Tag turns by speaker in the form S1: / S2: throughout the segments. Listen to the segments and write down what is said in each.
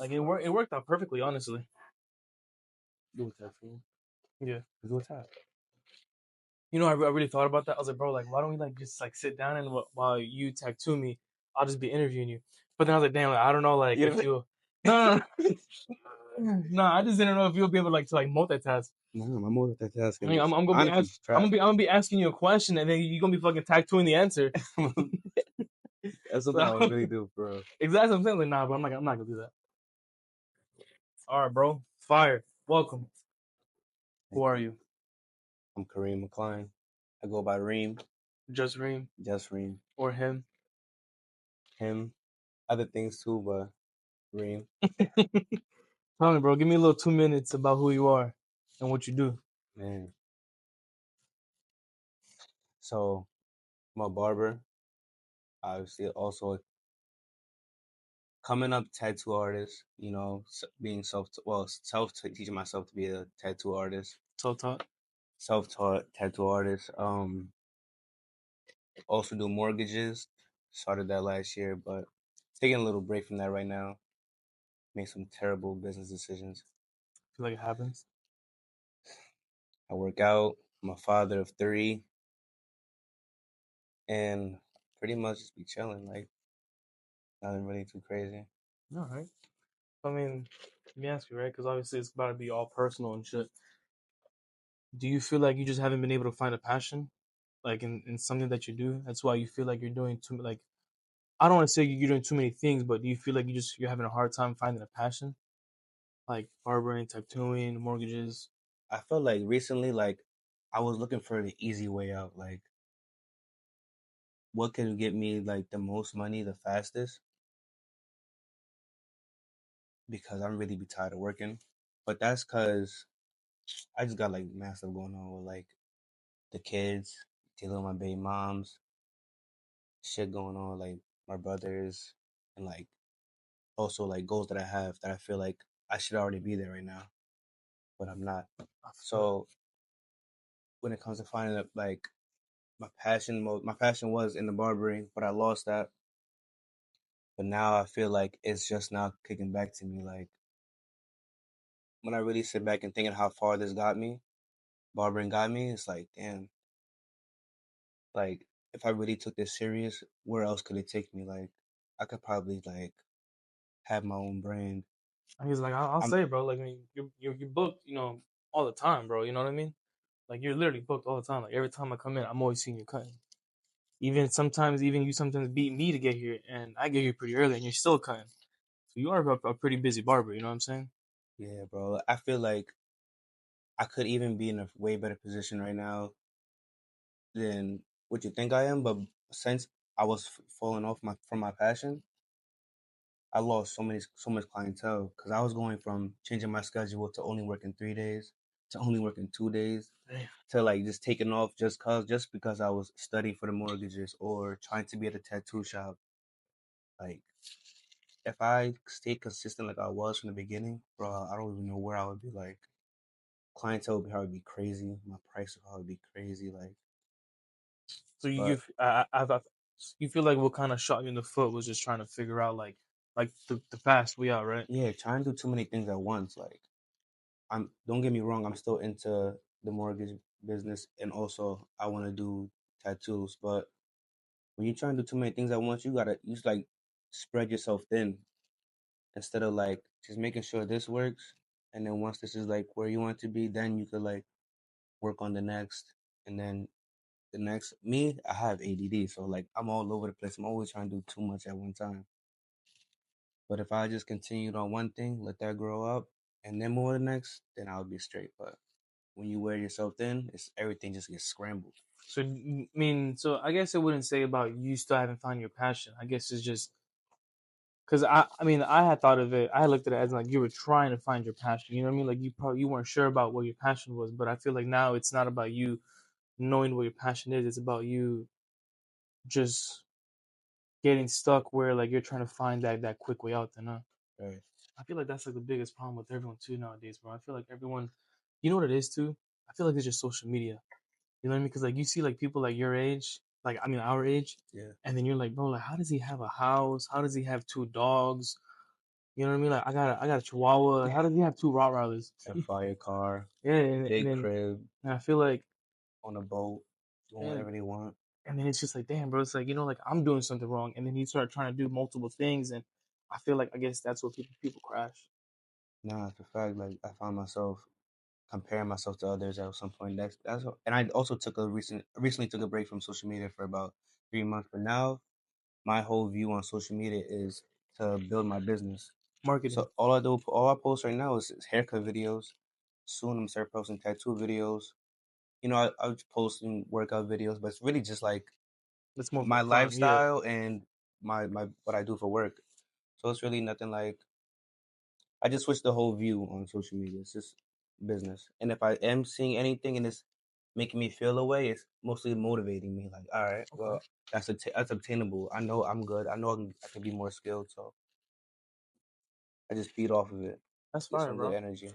S1: Like it worked out perfectly, honestly.
S2: Do a tattoo.
S1: Yeah.
S2: Do a tattoo.
S1: You know, I really thought about that. I was like, bro, like, why don't we like just like sit down and while you tattoo me, I'll just be interviewing you. But then I was like, damn, like, I don't know, like if you, no, no, I just didn't know if you'll be able to like multitask.
S2: No, I'm multitasking.
S1: I mean, I'm gonna be
S2: Honestly,
S1: I'm gonna be asking you a question, and then you're gonna be fucking tattooing the answer.
S2: That's something I would really do, bro.
S1: Exactly what I'm saying. Like, nah, bro, I'm not gonna do that. All right, bro. Fire. Welcome. Who are you?
S2: I'm Kareem McCline. I go by Riem.
S1: Just Riem
S2: Just Riem.
S1: or him?
S2: Him. Other things too, but Riem.
S1: Tell me, bro. Give me a little 2 minutes about who you are and what you do.
S2: Man. So, I'm a barber. Obviously, also a coming up tattoo artist. You know, being self teaching myself to be a tattoo artist.
S1: Self-taught.
S2: Self-taught tattoo artist. Also do mortgages. Started that last year, but taking a little break from that right now. Make some terrible business decisions.
S1: Feel like it happens.
S2: I work out. I'm a father of 3, and pretty much just be chilling. Like nothing really too crazy.
S1: All right. I mean, let me ask you, right? Because obviously it's about to be all personal and shit. Do you feel like you just haven't been able to find a passion, like in something that you do? That's why you feel like you're doing too like. I don't want to say you're doing too many things, but do you feel like you're having a hard time finding a passion, like barbering, tattooing, mortgages?
S2: I felt like recently, like I was looking for the easy way out. Like what could get me like the most money the fastest? Because I'm really be tired of working. But that's cause I just got like massive going on with like the kids, dealing with my baby moms, shit going on like my brothers, and like also like goals that I have that I feel like I should already be there right now, but I'm not. So when it comes to finding like my passion was in the barbering, but I lost that. But now I feel like it's just now kicking back to me. Like when I really sit back and thinking how far this got me, barbering got me, it's like, damn, like if I really took this serious, where else could it take me? Like I could probably like have my own brand.
S1: He's like, I'll
S2: I'm
S1: say, bro. Like, I mean, you're booked, you know, all the time, bro. You know what I mean? Like, you're literally booked all the time. Like, every time I come in, I'm always seeing you cutting. Even you sometimes beat me to get here, and I get here pretty early, and you're still cutting. So you are a pretty busy barber. You know what I'm saying?
S2: Yeah, bro. I feel like I could even be in a way better position right now than what you think I am. But since I was falling off from my passion, I lost so much clientele because I was going from changing my schedule to only working 3 days to only working 2 days
S1: Damn.
S2: to like just taking off just because I was studying for the mortgages or trying to be at a tattoo shop. Like if I stayed consistent like I was from the beginning, bro, I don't even know where I would be. Like clientele would probably be crazy. My price would probably be crazy. Like,
S1: So
S2: but
S1: you feel like what kind of shot you in the foot was just trying to figure out like the fast we are, right?
S2: yeah, trying to do too many things at once. Like I'm don't get me wrong, I'm still into the mortgage business and also I want to do tattoos, but when you try and do too many things at once, you just like spread yourself thin instead of like just making sure this works and then once this is like where you want it to be, then you could like work on the next and then the next me, I have ADD, so like I'm all over the place. I'm always trying to do too much at one time. But if I just continued on one thing, let that grow up, and then move on to the next, then I would be straight. But when you wear yourself thin, it's everything just gets scrambled.
S1: So so I guess I wouldn't say about you still haven't found your passion. I guess it's just because I mean, I had thought of it. I had looked at it as like you were trying to find your passion. You know what I mean? Like you weren't sure about what your passion was, but I feel like now it's not about you knowing what your passion is. It's about you just getting stuck where like you're trying to find that quick way out. Then,
S2: Right.
S1: I feel like that's like the biggest problem with everyone too nowadays, bro. I feel like everyone, you know what it is too. I feel like it's just social media. You know what I mean? Because like you see like people like your age, like I mean our age,
S2: Yeah.
S1: and then you're like, bro, like how does he have a house? How does he have 2 dogs? You know what I mean? Like I got a Chihuahua. How does he have two Rottweilers?
S2: A fire car,
S1: Yeah, and
S2: big
S1: then
S2: crib,
S1: and I feel like
S2: on a boat, doing
S1: and
S2: whatever they want.
S1: and then it's just like, damn, bro, it's like, like I'm doing something wrong, and then he started trying to do multiple things, and I feel like I guess that's what people crash.
S2: Nah, it's a fact. Like I found myself comparing myself to others at some point. And I also recently took a break from social media for about 3 months. But now my whole view on social media is to build my business.
S1: Marketing.
S2: So all I post right now is haircut videos. Soon I'm gonna start posting tattoo videos. I was posting workout videos, but it's really just like
S1: That's more for
S2: my
S1: fun. Yeah.
S2: lifestyle and my what I do for work. So it's really nothing like I just switched the whole view on social media. It's just business. And if I am seeing anything and it's making me feel a way, it's mostly motivating me. Like, all right,
S1: Okay.
S2: well, that's obtainable. I know I'm good. I know I can be more skilled. So I just feed off of it.
S1: That's
S2: Get
S1: fire,
S2: some good
S1: bro.
S2: energy.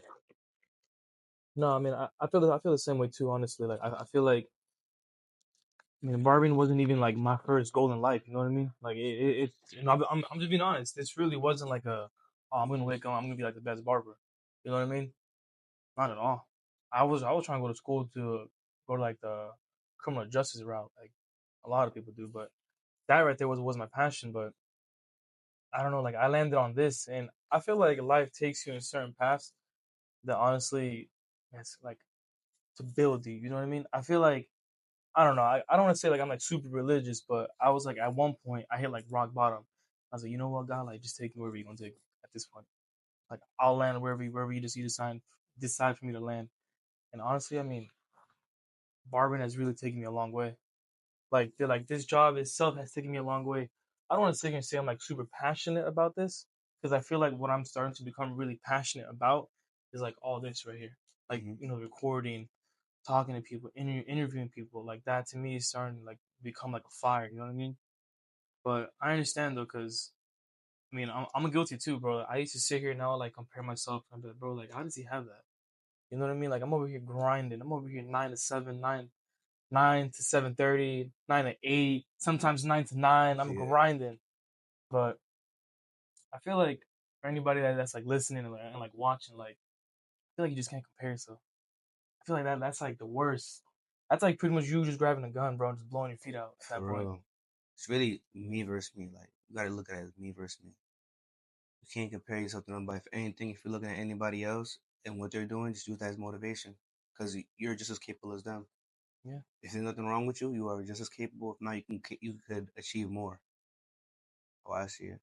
S1: No, I mean I feel the same way too. Honestly, like I feel like barbering wasn't even like my first goal in life. You know what I mean? Like I'm just being honest. This really wasn't like oh, I'm gonna wake up. I'm gonna be like the best barber. You know what I mean? Not at all. I was trying to go to school to go to like the criminal justice route, like a lot of people do. But that right there was my passion. But I don't know. Like I landed on this, and I feel like life takes you in certain paths that honestly, it's like to build you. You know what I mean? I feel like I don't know. I don't want to say like I'm like super religious, but I was like at one point I hit like rock bottom. I was like, you know what, God, like just take me wherever you're gonna take me at this point. Like I'll land wherever you decide for me to land. And honestly, I mean, barbering has really taken me a long way. Like this job itself has taken me a long way. I don't want to sit here and say I'm like super passionate about this because I feel like what I'm starting to become really passionate about is like all this right here, like
S2: Hmm.
S1: recording, talking to people, interviewing people. Like that to me is starting to like become like a fire. You know what I mean? But I understand though, because I mean I'm guilty too, bro. I used to sit here now like compare myself and be like, bro, like how does he have that? You know what I mean? Like I'm over here grinding. I'm over here 9 to 7, 9 to 7:30, 9 to 8, sometimes 9 to 9. I'm
S2: Yeah,
S1: grinding, but I feel like for anybody that's like listening and like watching, like I feel like you just can't compare yourself. I feel like that's like the worst. That's like pretty much you just grabbing a gun, bro, and just blowing your feet out at that
S2: for
S1: point.
S2: real. It's really me versus me. Like you gotta look at it as me versus me. You can't compare yourself to nobody for anything. If you're looking at anybody else and what they're doing, just use that as motivation because you're just as capable as them.
S1: Yeah,
S2: If there's nothing wrong with you, you are just as capable. If not, you could achieve more. Oh, I see it.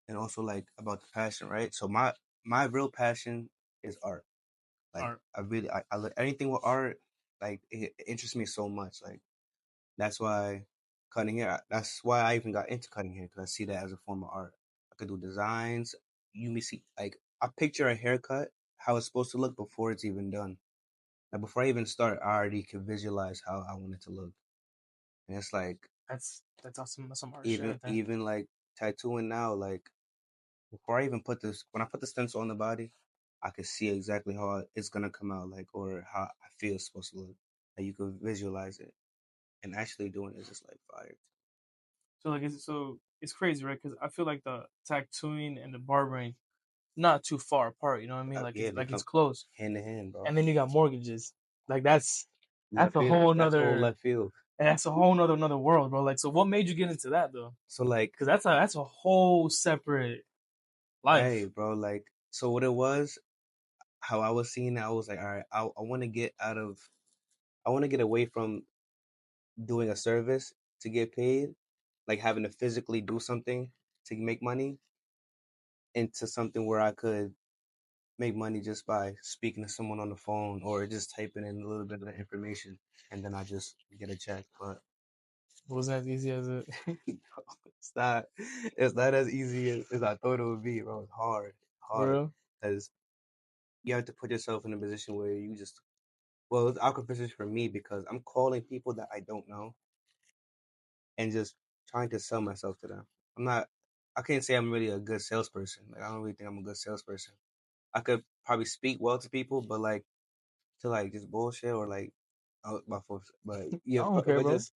S2: And also like about the passion, right? So my real passion is art. Like
S1: art.
S2: I look anything with art, like it interests me so much. Like that's why cutting hair. That's why I even got into cutting hair because I see that as a form of art. I could do designs. You may see like I picture a haircut how it's supposed to look before it's even done. Like before I even start, I already can visualize how I want it to look. And it's like
S1: That's awesome. That's some art shit
S2: even
S1: right there.
S2: even like tattooing now, like before I even put this, when I put the stencil on the body, I could see exactly how it's gonna come out, like, or how I feel it's supposed to look. Like you could visualize it, and actually doing it is just like fire.
S1: So it's crazy, right? Because I feel like the tattooing and the barbering not too far apart. You know what I mean? Like
S2: Yeah, they
S1: it's
S2: come
S1: close.
S2: hand in hand, bro.
S1: And then you got mortgages. Like that's
S2: Left
S1: a
S2: field.
S1: whole
S2: That's whole
S1: nother
S2: left field.
S1: and that's a whole nother world, bro. Like so, what made you get into that though?
S2: So like,
S1: Because that's a whole separate
S2: hey,
S1: life.
S2: bro, like, so what it was, how I was seeing it, I was like, all right, I want to get out of, I want to get away from doing a service to get paid, like having to physically do something to make money, into something where I could make money just by speaking to someone on the phone or just typing in a little bit of the information and then I just get a check. But
S1: It wasn't as easy as it.
S2: it's not it's not as easy as I thought it would be, bro. It's
S1: For
S2: hard.
S1: real.
S2: Because you have to put yourself in a position where you just well, it's awkward position for me because I'm calling people that I don't know and just trying to sell myself to them. I'm not I can't say I'm really a good salesperson. Like I don't really think I'm a good salesperson. I could probably speak well to people, but like to like just bullshit or like my folks. But yeah,
S1: I don't care,
S2: but
S1: bro.
S2: just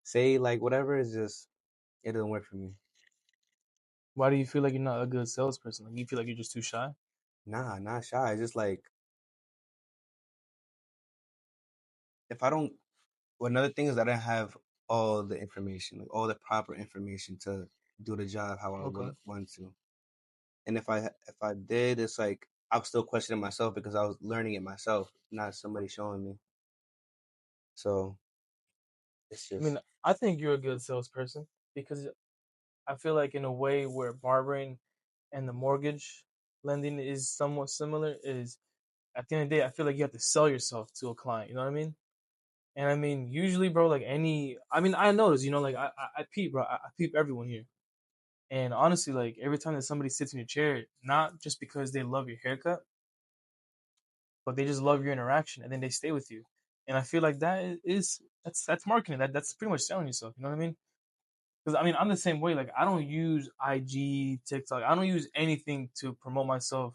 S2: say like whatever is just it doesn't work for me.
S1: Why do you feel like you're not a good salesperson? Like you feel like you're just too shy?
S2: Nah, not shy. It's just like if I don't. Well, another thing is that I don't have all the information, like all the proper information to do the job how I
S1: Okay.
S2: want to. And if I did, it's like I'm still questioning myself because I was learning it myself, not somebody showing me. So it's
S1: I mean,
S2: just
S1: I think you're a good salesperson because I feel like in a way where barbering and the mortgage lending is somewhat similar is at the end of the day, I feel like you have to sell yourself to a client. You know what I mean? And I mean, usually, bro, like I mean, I notice, like I peep, bro, I peep everyone here. And honestly, like every time that somebody sits in your chair, not just because they love your haircut, but they just love your interaction, and then they stay with you. And I feel like that's marketing. That's pretty much selling yourself. You know what I mean? Because I mean, I'm the same way. Like I don't use IG, TikTok. I don't use anything to promote myself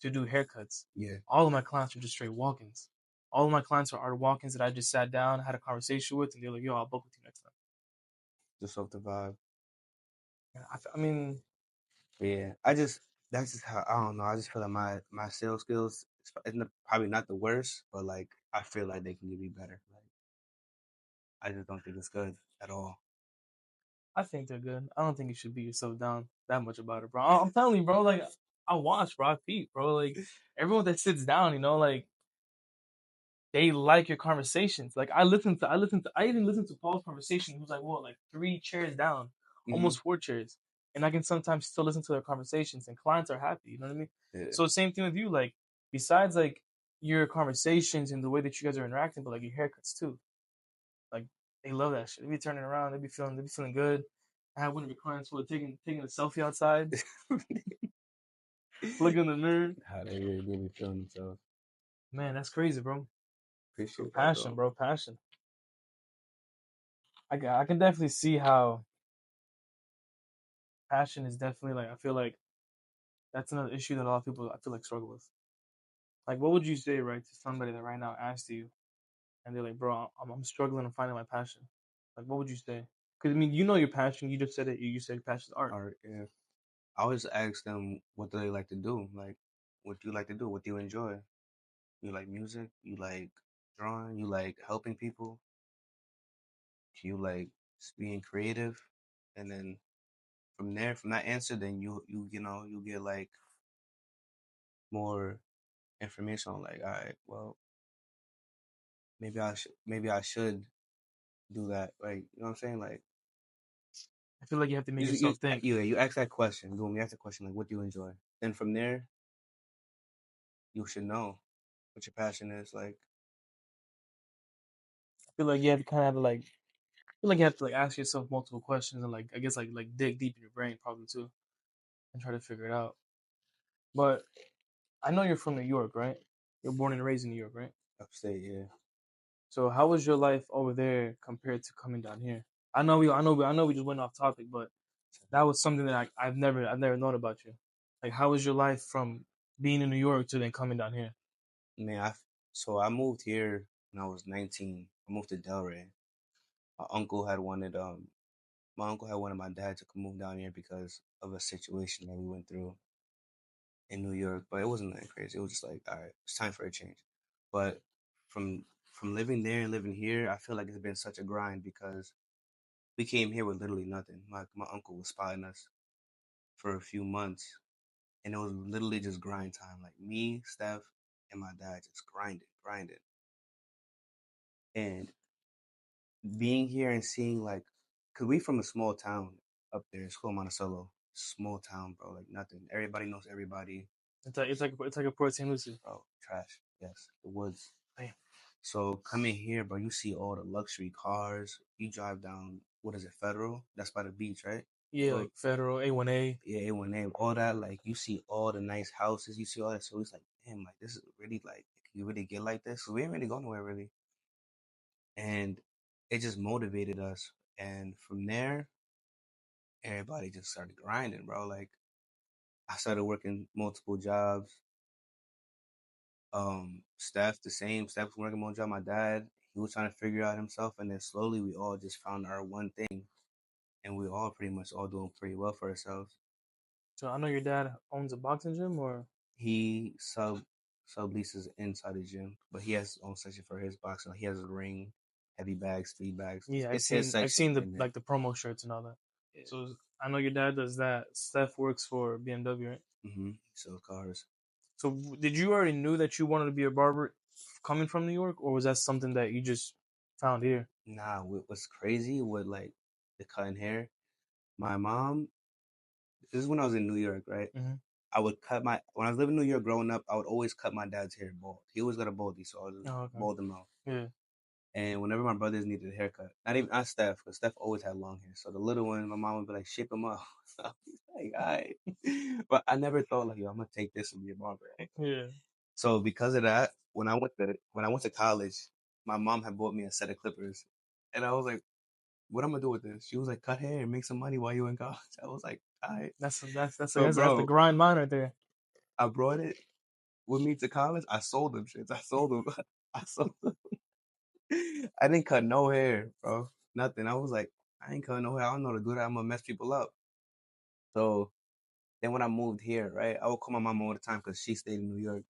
S1: to do haircuts.
S2: yeah,
S1: All of my clients are just straight walk-ins. All of my clients are walk-ins that I just sat down, had a conversation with, and they're like, "Yo, I'll book with you next time."
S2: just off the vibe.
S1: I mean,
S2: But yeah, I just that's just how I don't know. I just feel like my sales skills probably not the worst, but like I feel like they can be better. Like I just don't think it's good at all.
S1: I think they're good. I don't think you should beat yourself down that much about it, bro. I'm telling you, bro. Like I watch, bro. I peep, bro. Like everyone that sits down, like they like your conversations. Like I even listened to Paul's conversation. He was like, what, like 3 chairs down,
S2: Hmm.
S1: almost 4 chairs. And I can sometimes still listen to their conversations and clients are happy. You know what I mean?
S2: Yeah,
S1: So same thing with you, like besides like your conversations and the way that you guys are interacting, but like your haircuts too. Like they love that shit. They be turning around, they be feeling good. I had one of your clients who were taking a selfie outside, looking in the mirror.
S2: how they really be feeling themselves.
S1: Man, that's crazy, bro. So
S2: Appreciate that
S1: passion,
S2: though.
S1: bro, passion. I can definitely see how passion is definitely like I feel like that's another issue that a lot of people I feel like struggle with. Like, what would you say, right, to somebody that right now asked you and they're like, bro, I'm struggling to finding my passion. Like, what would you say? Because I mean, you know your passion. You just said it. You said your passion is art.
S2: Art, yeah. I always ask them what do they like to do. Like, what do you like to do? What do you enjoy? You like music? You like drawing? You like helping people? You like just being creative? And then from there, from that answer, then you get like more information on like, all right, well, maybe I should do that. Like, you know what I'm saying? Like,
S1: I feel like you have to make
S2: you
S1: yourself think.
S2: you ask that question. Boom, you ask the question like, what do you enjoy? Then from there, you should know what your passion is. Like,
S1: I feel like you have to kind of have to like. I feel like you have to like ask yourself multiple questions and like I guess like dig deep in your brain probably too and try to figure it out. But I know you're from New York, right? You're born and raised in New York, right?
S2: upstate, yeah.
S1: So how was your life over there compared to coming down here? I know we just went off topic, but that was something that I've never known about you. Like, how was your life from being in New York to then coming down here?
S2: Man, I moved here when I was 19. I moved to Delray. My uncle had wanted my uncle had wanted my dad to come move down here because of a situation that we went through in New York, but it wasn't that crazy. It was just like, all right, it's time for a change. But from from living there and living here, I feel like it's been such a grind because we came here with literally nothing. My uncle was spotting us for a few months, and it was literally just grind time. Like me, Steph, and my dad just grinding. And being here and seeing like, cause we from a small town up there, it's called Monticello, small town, bro. Like nothing. Everybody knows everybody,
S1: It's like a Port St. Lucie.
S2: bro. Trash. Yes, the woods.
S1: Damn.
S2: So coming here, bro, you see all the luxury cars. You drive down, what is it, Federal? That's by the beach, right?
S1: Yeah,
S2: Well,
S1: like Federal A1A.
S2: yeah, A1A, all that. Like you see all the nice houses. You see all that. So it's like, damn, like this is really like, you really get like this. So we ain't really go nowhere really, and it just motivated us. And from there, everybody just started grinding, bro. Like I started working multiple jobs. Steph the same. Steph was working multiple job. My dad, he was trying to figure out himself, and then slowly we all just found our one thing, and we all pretty much all doing pretty well for ourselves.
S1: So I know your dad owns a boxing gym, or
S2: He subleases inside the gym, but he has his own section for his boxing. Like, he has a ring, heavy bags, speed bags.
S1: yeah,
S2: It's his
S1: I've
S2: section
S1: seen the
S2: in there.
S1: like the promo shirts and all that.
S2: Yeah.
S1: So I know your dad does that. Steph works for BMW, right?
S2: He sells cars.
S1: So did you already knew that you wanted to be a barber coming from New York, or was that something that you just found here?
S2: Nah, what's crazy with like the cutting hair? My mom. This is when I was in New York, right?
S1: Mm-hmm.
S2: I would cut my when I was living in New York growing up. I would always cut my dad's hair bald. He always got a baldy, so I would just
S1: Oh, okay.
S2: bald him out.
S1: Yeah,
S2: And whenever my brothers needed a haircut, not Steph, because Steph always had long hair. So the little one, my mom would be like, shape him up. So I was like, all right. But I never thought like, yo, I'm gonna take this and be a barber. Right?
S1: yeah.
S2: So because of that, when I went to college, my mom had bought me a set of clippers, and I was like, what am I gonna do with this? She was like, cut hair and make some money while you in college. I was like, all right. So
S1: That's the
S2: bro,
S1: grind mine right there.
S2: I brought it with me to college. I sold them shits. I sold them. I sold them. I didn't cut no hair, bro. Nothing. I was like, I ain't cut no hair. I don't know to do that. I'm gonna mess people up. So then when I moved here, right, I would call my mom all the time because she stayed in New York.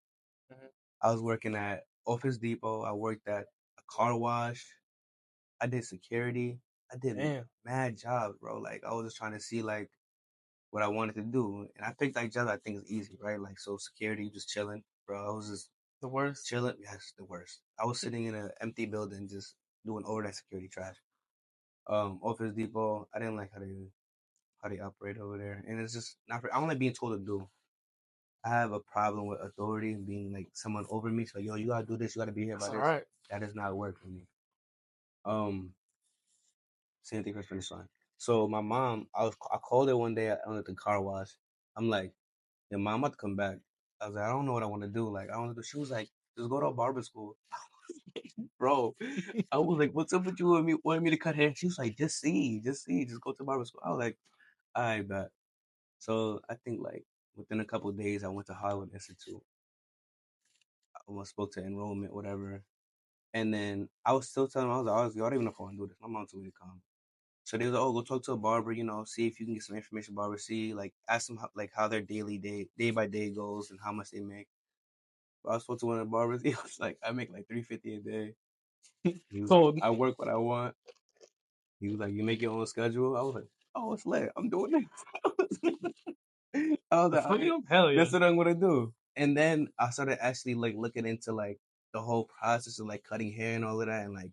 S1: Mhm.
S2: I was working at Office Depot. I worked at a car wash. I did security. I did
S1: Damn,
S2: mad jobs, bro. Like I was just trying to see like what I wanted to do, and I picked like jobs I think is easy, right? Like so security, just chilling, bro. I was just
S1: the worst.
S2: chilling. Yes, the worst. I was sitting in an empty building just doing overnight security trash. Office Depot. I didn't like how they operate over there, and it's just not. I don't like being told to do. I have a problem with authority and being like someone over me. So yo, you gotta do this. You gotta be here
S1: That's
S2: by
S1: all
S2: this.
S1: right.
S2: That does not work for me. Um, Same thing for finish line. So my mom, I called her one day at the car wash. I'm like, your mom about to come back. I was like, I don't know what I want to do. Like, I want to do. She was like, just go to a barber school, bro. I was like, what's up with you and me wanting me to cut hair? She was like, just see, just go to barber school. I was like, I bet. So I think like within a couple of days, I went to Hollywood Institute. I almost spoke to enrollment, whatever. And then I was still telling them, I was like, I don't even know if I want to do this. My mom told me to come. So they was like, oh, go talk to a barber, see if you can get some information about barber, see, like, ask them how their day by day goes and how much they make. But I was supposed to one of the barbers. He was like, I make like 350 a day. He was like,
S1: So
S2: I work what I want. He was like, you make your own schedule. I was like, oh, it's lit. I'm doing this. I was
S1: the
S2: like, all right,
S1: freedom, hell yeah.
S2: that's what I'm gonna do. And then I started actually like looking into like the whole process of like cutting hair and all of that, and like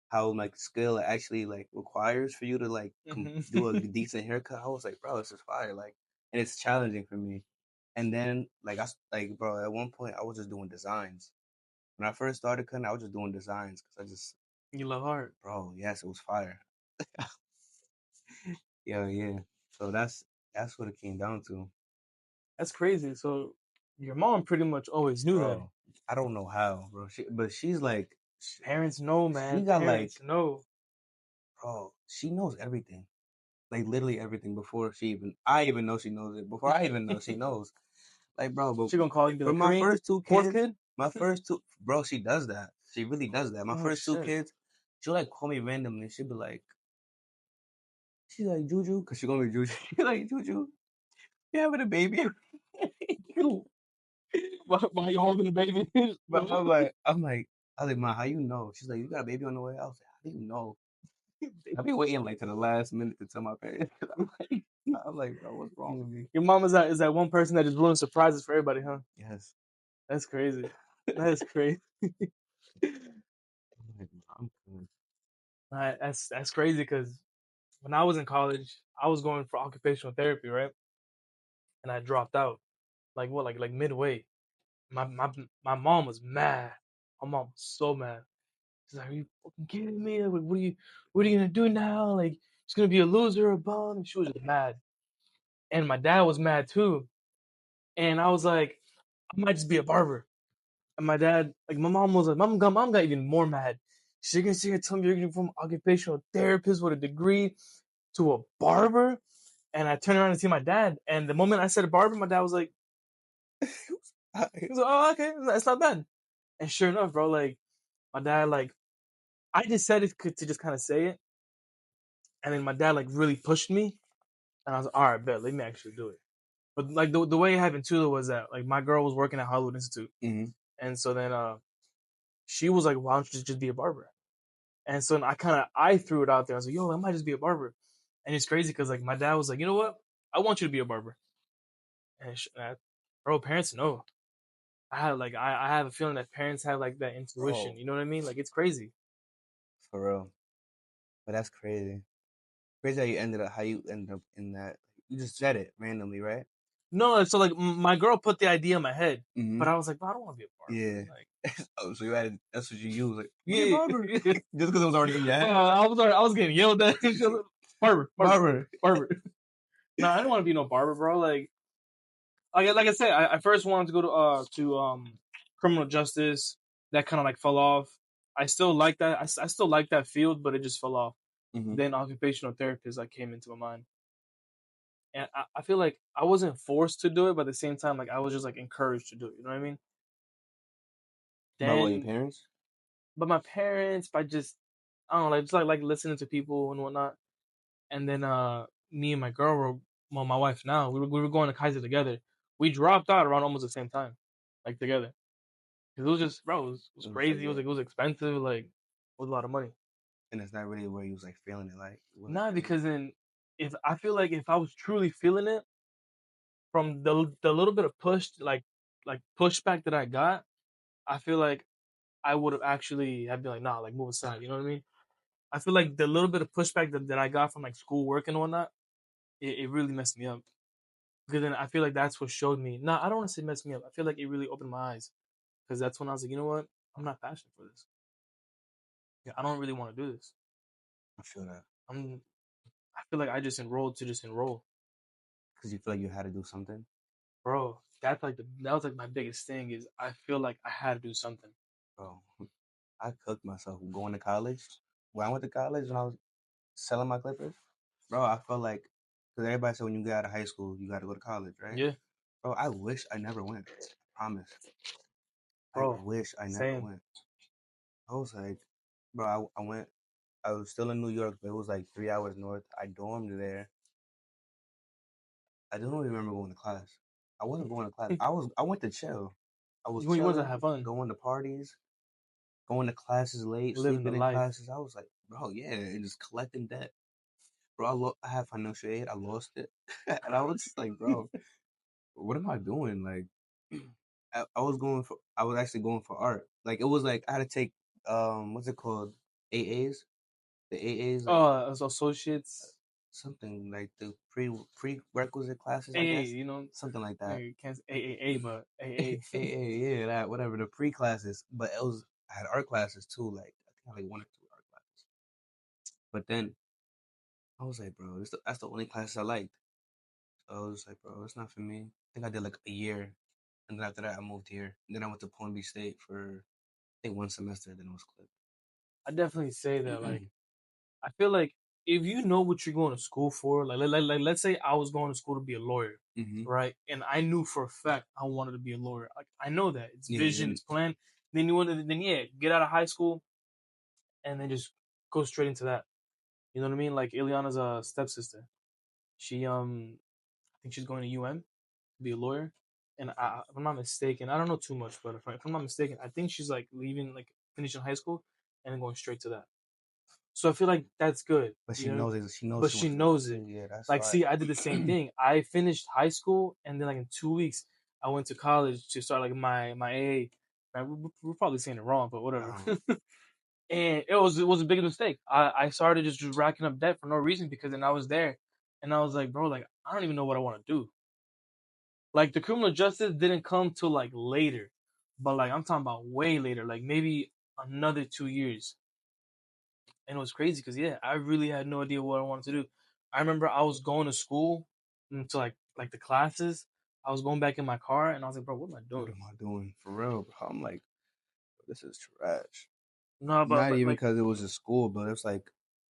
S2: how like skill it actually like requires for you to like do a
S1: Mhm.
S2: decent haircut. I was like, bro, this is fire. Like, and it's challenging for me. And then like, bro, at one point I was just doing designs. When I first started cutting, I was just doing designs because I just,
S1: You love art.
S2: bro, yes, it was fire. Yeah, yeah. So that's what it came down to,
S1: That's crazy. So your mom pretty much always knew that.
S2: bro. I don't know how, bro. But she's like,
S1: Parents know,
S2: she
S1: man.
S2: got like,
S1: Parents know.
S2: bro, she knows everything, like literally everything before I even know she knows it. Before I even know she knows. Like, bro, but
S1: She gonna call you and be
S2: for
S1: like,
S2: my
S1: Kareem,
S2: first two
S1: fourth
S2: kids,
S1: kid.
S2: bro, she does that. She really does that. My
S1: Oh
S2: first two
S1: shit.
S2: kids, she'll like call me randomly. She's like, Juju, because she call me Juju. She's like, Juju, you having a baby?
S1: Why you holding the baby?
S2: But I was like, Ma, how you know? She's like, you got a baby on the way? I was like, how do you know? I've been waiting like to the last minute to tell my parents. I'm like, bro, what's wrong with me?
S1: Your mom is that one person that just ruins surprises for everybody, huh?
S2: Yes.
S1: That's crazy. That is crazy.
S2: I'm like, I'm good.
S1: That's crazy because when I was in college, I was going for occupational therapy, right? And I dropped out. Like what? Like midway. My mom was mad. My mom was so mad. She's like, "Are you fucking kidding me? Like, what are you gonna do now? Like, she's gonna be a loser, a bum." She was just mad, and my dad was mad too. And I was like, I might just be a barber. And my dad, like, my mom was like, mom got even more mad. She can see her tell me you're going from occupational therapist with a degree to a barber. And I turned around and see my dad. And the moment I said a barber, my dad was like, he was like, oh, okay, it's not bad. And sure enough, bro, like, my dad, like, I just said it to just kind of say it. And then my dad, like, really pushed me. And I was like, all right, bet, let me actually do it. But like the way it happened too was that like my girl was working at Hollywood Institute,
S2: Mm-hmm.
S1: and so then she was like, "Why don't you just be a barber?" And so I kind of I threw it out there. I was like, "Yo, I might just be a barber," and it's crazy because like my dad was like, "You know what? I want you to be a barber," and bro, parents know. I have a feeling that parents have like that intuition.
S2: Bro,
S1: You know what I mean? Like it's crazy.
S2: for real. But that's crazy. Crazy how you ended up in that. You just said it randomly, right?
S1: No, so like my girl put the idea in my head,
S2: Mm-hmm.
S1: but I was like, "Bro, I don't want to be a
S2: Yeah.
S1: barber." Like,
S2: Oh, so you had that's what you use, like be a
S1: yeah,
S2: barber, just because it was already in your head.
S1: I was getting yelled at. Barber, barber,
S2: Barber.
S1: barber. No, I didn't want to be no barber, bro. Like I said, I first wanted to go to criminal justice. That kind of like fell off. I still like that. I still like that field, but it just fell off.
S2: Mm-hmm.
S1: Then occupational therapist like came into my mind, and I feel like I wasn't forced to do it, but at the same time, like I was just like encouraged to do it. You know what I mean?
S2: By what, your
S1: Then,
S2: parents?
S1: but my parents, by just I don't know, like just like listening to people and whatnot. And then me and my girl were well, my wife now we were going to Kaiser together. We dropped out around almost the same time, like together. 'Cause it was just bro, it was
S2: It was like,
S1: crazy. It was
S2: yeah,
S1: like it was expensive. Like it was a lot of money.
S2: and it's not really where you was like feeling it. Like it wasn't
S1: Not
S2: feeling it.
S1: because then if I feel like if I was truly feeling it from the little bit of like pushback that I got, I feel like I would have actually have been like nah, like move aside. You know what I mean? I feel like the little bit of pushback that I got from like school work and whatnot, it really messed me up. Because then I feel like that's what showed me. Nah, I don't want to say messed me up. I feel like it really opened my eyes. Because that's when I was like, you know what? I'm not passionate for this. Yeah, I don't really want to do this.
S2: I feel that
S1: I'm. I feel like I just enrolled to just enroll,
S2: because you feel like you had to do something.
S1: bro. That's like that was like my biggest thing is I feel like I had to do something.
S2: Bro, I cooked myself going to college. When I went to college and I was selling my clippers, bro, I felt like because everybody said when you get out of high school you got to go to college, right?
S1: Yeah,
S2: Bro, I wish I never went. I promise. I
S1: bro.
S2: wish I never
S1: Same.
S2: went. I was like, bro, I went. I was still in New York, but it was like 3 hours north. I dormed there. I don't even remember going to class. I wasn't going to class. I went to chill. I was
S1: You want to
S2: chilling,
S1: have fun,
S2: going to parties, going to classes late,
S1: living the
S2: sleeping in
S1: life.
S2: classes. I was like, bro, yeah, and just collecting debt. Bro, I had financial aid. I lost it, and I was just like, bro, what am I doing? Like, I was going for. I was actually going for art. Like, it was like I had to take what's it called? AAs. The AAs like
S1: As associates,
S2: something like the prerequisite classes, I
S1: AA,
S2: guess,
S1: you know,
S2: something like that.
S1: you can't say AAA, but AA.
S2: AA, yeah, that whatever the pre classes. But it was I had art classes too. Like I think I had like one or two art classes. But then I was like, bro, that's the only classes I liked. So I was like, bro, it's not for me. I think I did like a year, and then after that I moved here. And then I went to Palm Beach State for I think one semester. Then it was
S1: I definitely say that.
S2: clipped.
S1: Like, I feel like if you know what you're going to school for, like let's say I was going to school to be a lawyer,
S2: Mm-hmm.
S1: right? And I knew for a fact I wanted to be a lawyer. Like I know that it's
S2: Yeah,
S1: vision,
S2: then
S1: it's plan. Then you want to, then yeah, get out of high school and then just go straight into that. You know what I mean? Like Ileana's stepsister. She I think she's going to UM to be a lawyer. And if I'm not mistaken, I don't know too much, but if I'm not mistaken, I think she's like leaving, like finishing high school and then going straight to that. So I feel like that's good,
S2: but
S1: you
S2: she
S1: know,
S2: knows it. She knows
S1: but
S2: she
S1: she
S2: wants to do it
S1: knows
S2: too.
S1: it.
S2: Yeah, that's
S1: Like,
S2: why.
S1: see, I did the same thing. I finished high school, and then like in 2 weeks, I went to college to start like my AA. We're probably saying it wrong, but whatever.
S2: um,
S1: And it was a big mistake. I started just racking up debt for no reason because then I was there, and I was like, bro, like I don't even know what I want to do. Like the criminal justice didn't come till like later, but like I'm talking about way later, like maybe another 2 years. And it was crazy because yeah, I really had no idea what I wanted to do. I remember I was going to school to like the classes. I was going back in my car and I was like, bro, what am I
S2: what
S1: doing?
S2: am I doing for real, bro? I'm like, this is trash.
S1: No, but
S2: Not even
S1: like
S2: because it was a school, but it's like